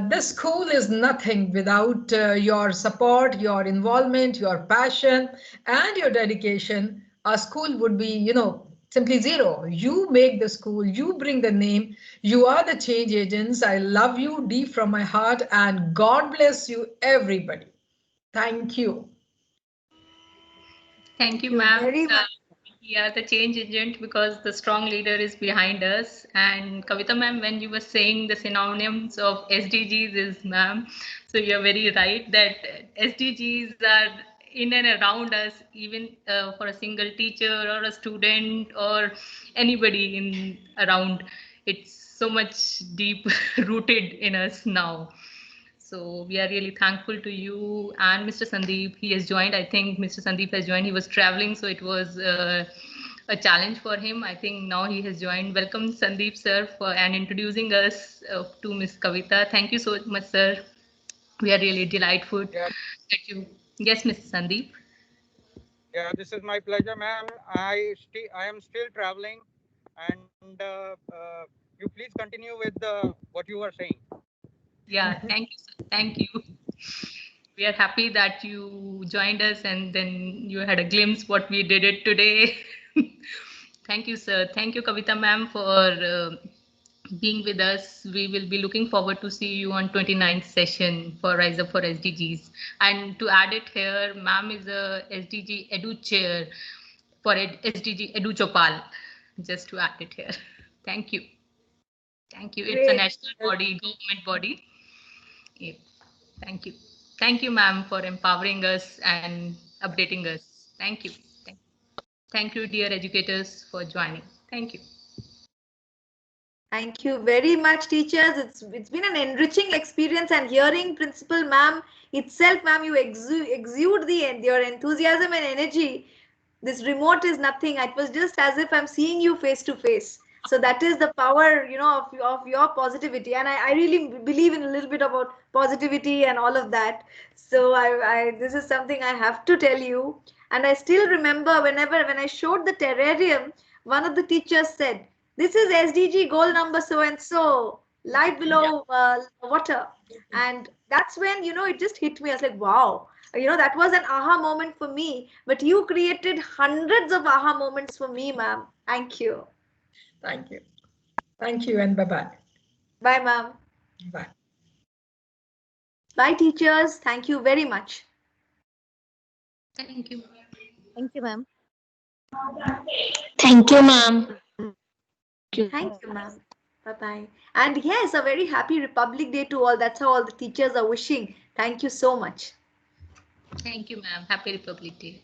this school is nothing without your support, your involvement, your passion, and your dedication. Our school would be, simply zero. You make the school, you bring the name, you are the change agents. I love you deep from my heart, and God bless you, everybody. Thank you. Thank you, ma'am. Very much. We are the change agent because the strong leader is behind us. And Kavita ma'am, when you were saying the synonyms of SDGs is ma'am, so you're very right that SDGs are in and around us, even for a single teacher or a student or anybody in around. It's so much deep rooted in us now. So we are really thankful to you and Mr. Sandeep. He has joined. I think Mr. Sandeep has joined. He was traveling, so it was a challenge for him. I think now he has joined. Welcome, Sandeep, sir, and introducing us to Miss Kavita. Thank you so much, sir. We are really delightful that you. Yes, Mr. Sandeep. Yeah, this is my pleasure, ma'am. I am still traveling, and you please continue with what you were saying. Yeah, thank you, sir. Thank you. We are happy that you joined us and then you had a glimpse what we did it today. Thank you, sir. Thank you, Kavita ma'am, for being with us. We will be looking forward to see you on 29th session for Rise Up for SDGs. And to add it here, ma'am is a SDG Edu chair for SDG Edu Chopal. Just to add it here. Thank you. Thank you. It's a Great. national body, government body. Yeah. Thank you. Thank you, ma'am, for empowering us and updating us. Thank you. Thank you, dear educators, for joining. Thank you. Thank you very much, teachers. It's been an enriching experience, and hearing Principal Ma'am itself, ma'am, you exude your enthusiasm and energy. This remote is nothing. It was just as if I'm seeing you face to face. So that is the power, of your positivity. And I really believe in a little bit about positivity and all of that. So this is something I have to tell you. And I still remember when I showed the terrarium, one of the teachers said, "This is SDG goal number so and so, light below water." And that's when, it just hit me. I was like, wow, that was an aha moment for me. But you created hundreds of aha moments for me, ma'am. Thank you. Thank you. Thank you, and bye-bye. Bye, ma'am. Bye. Bye, teachers. Thank you very much. Thank you. Thank you, ma'am. Thank you, ma'am. Thank you, ma'am. Bye-bye. And yes, a very happy Republic Day to all. That's how all the teachers are wishing. Thank you so much. Thank you, ma'am. Happy Republic Day.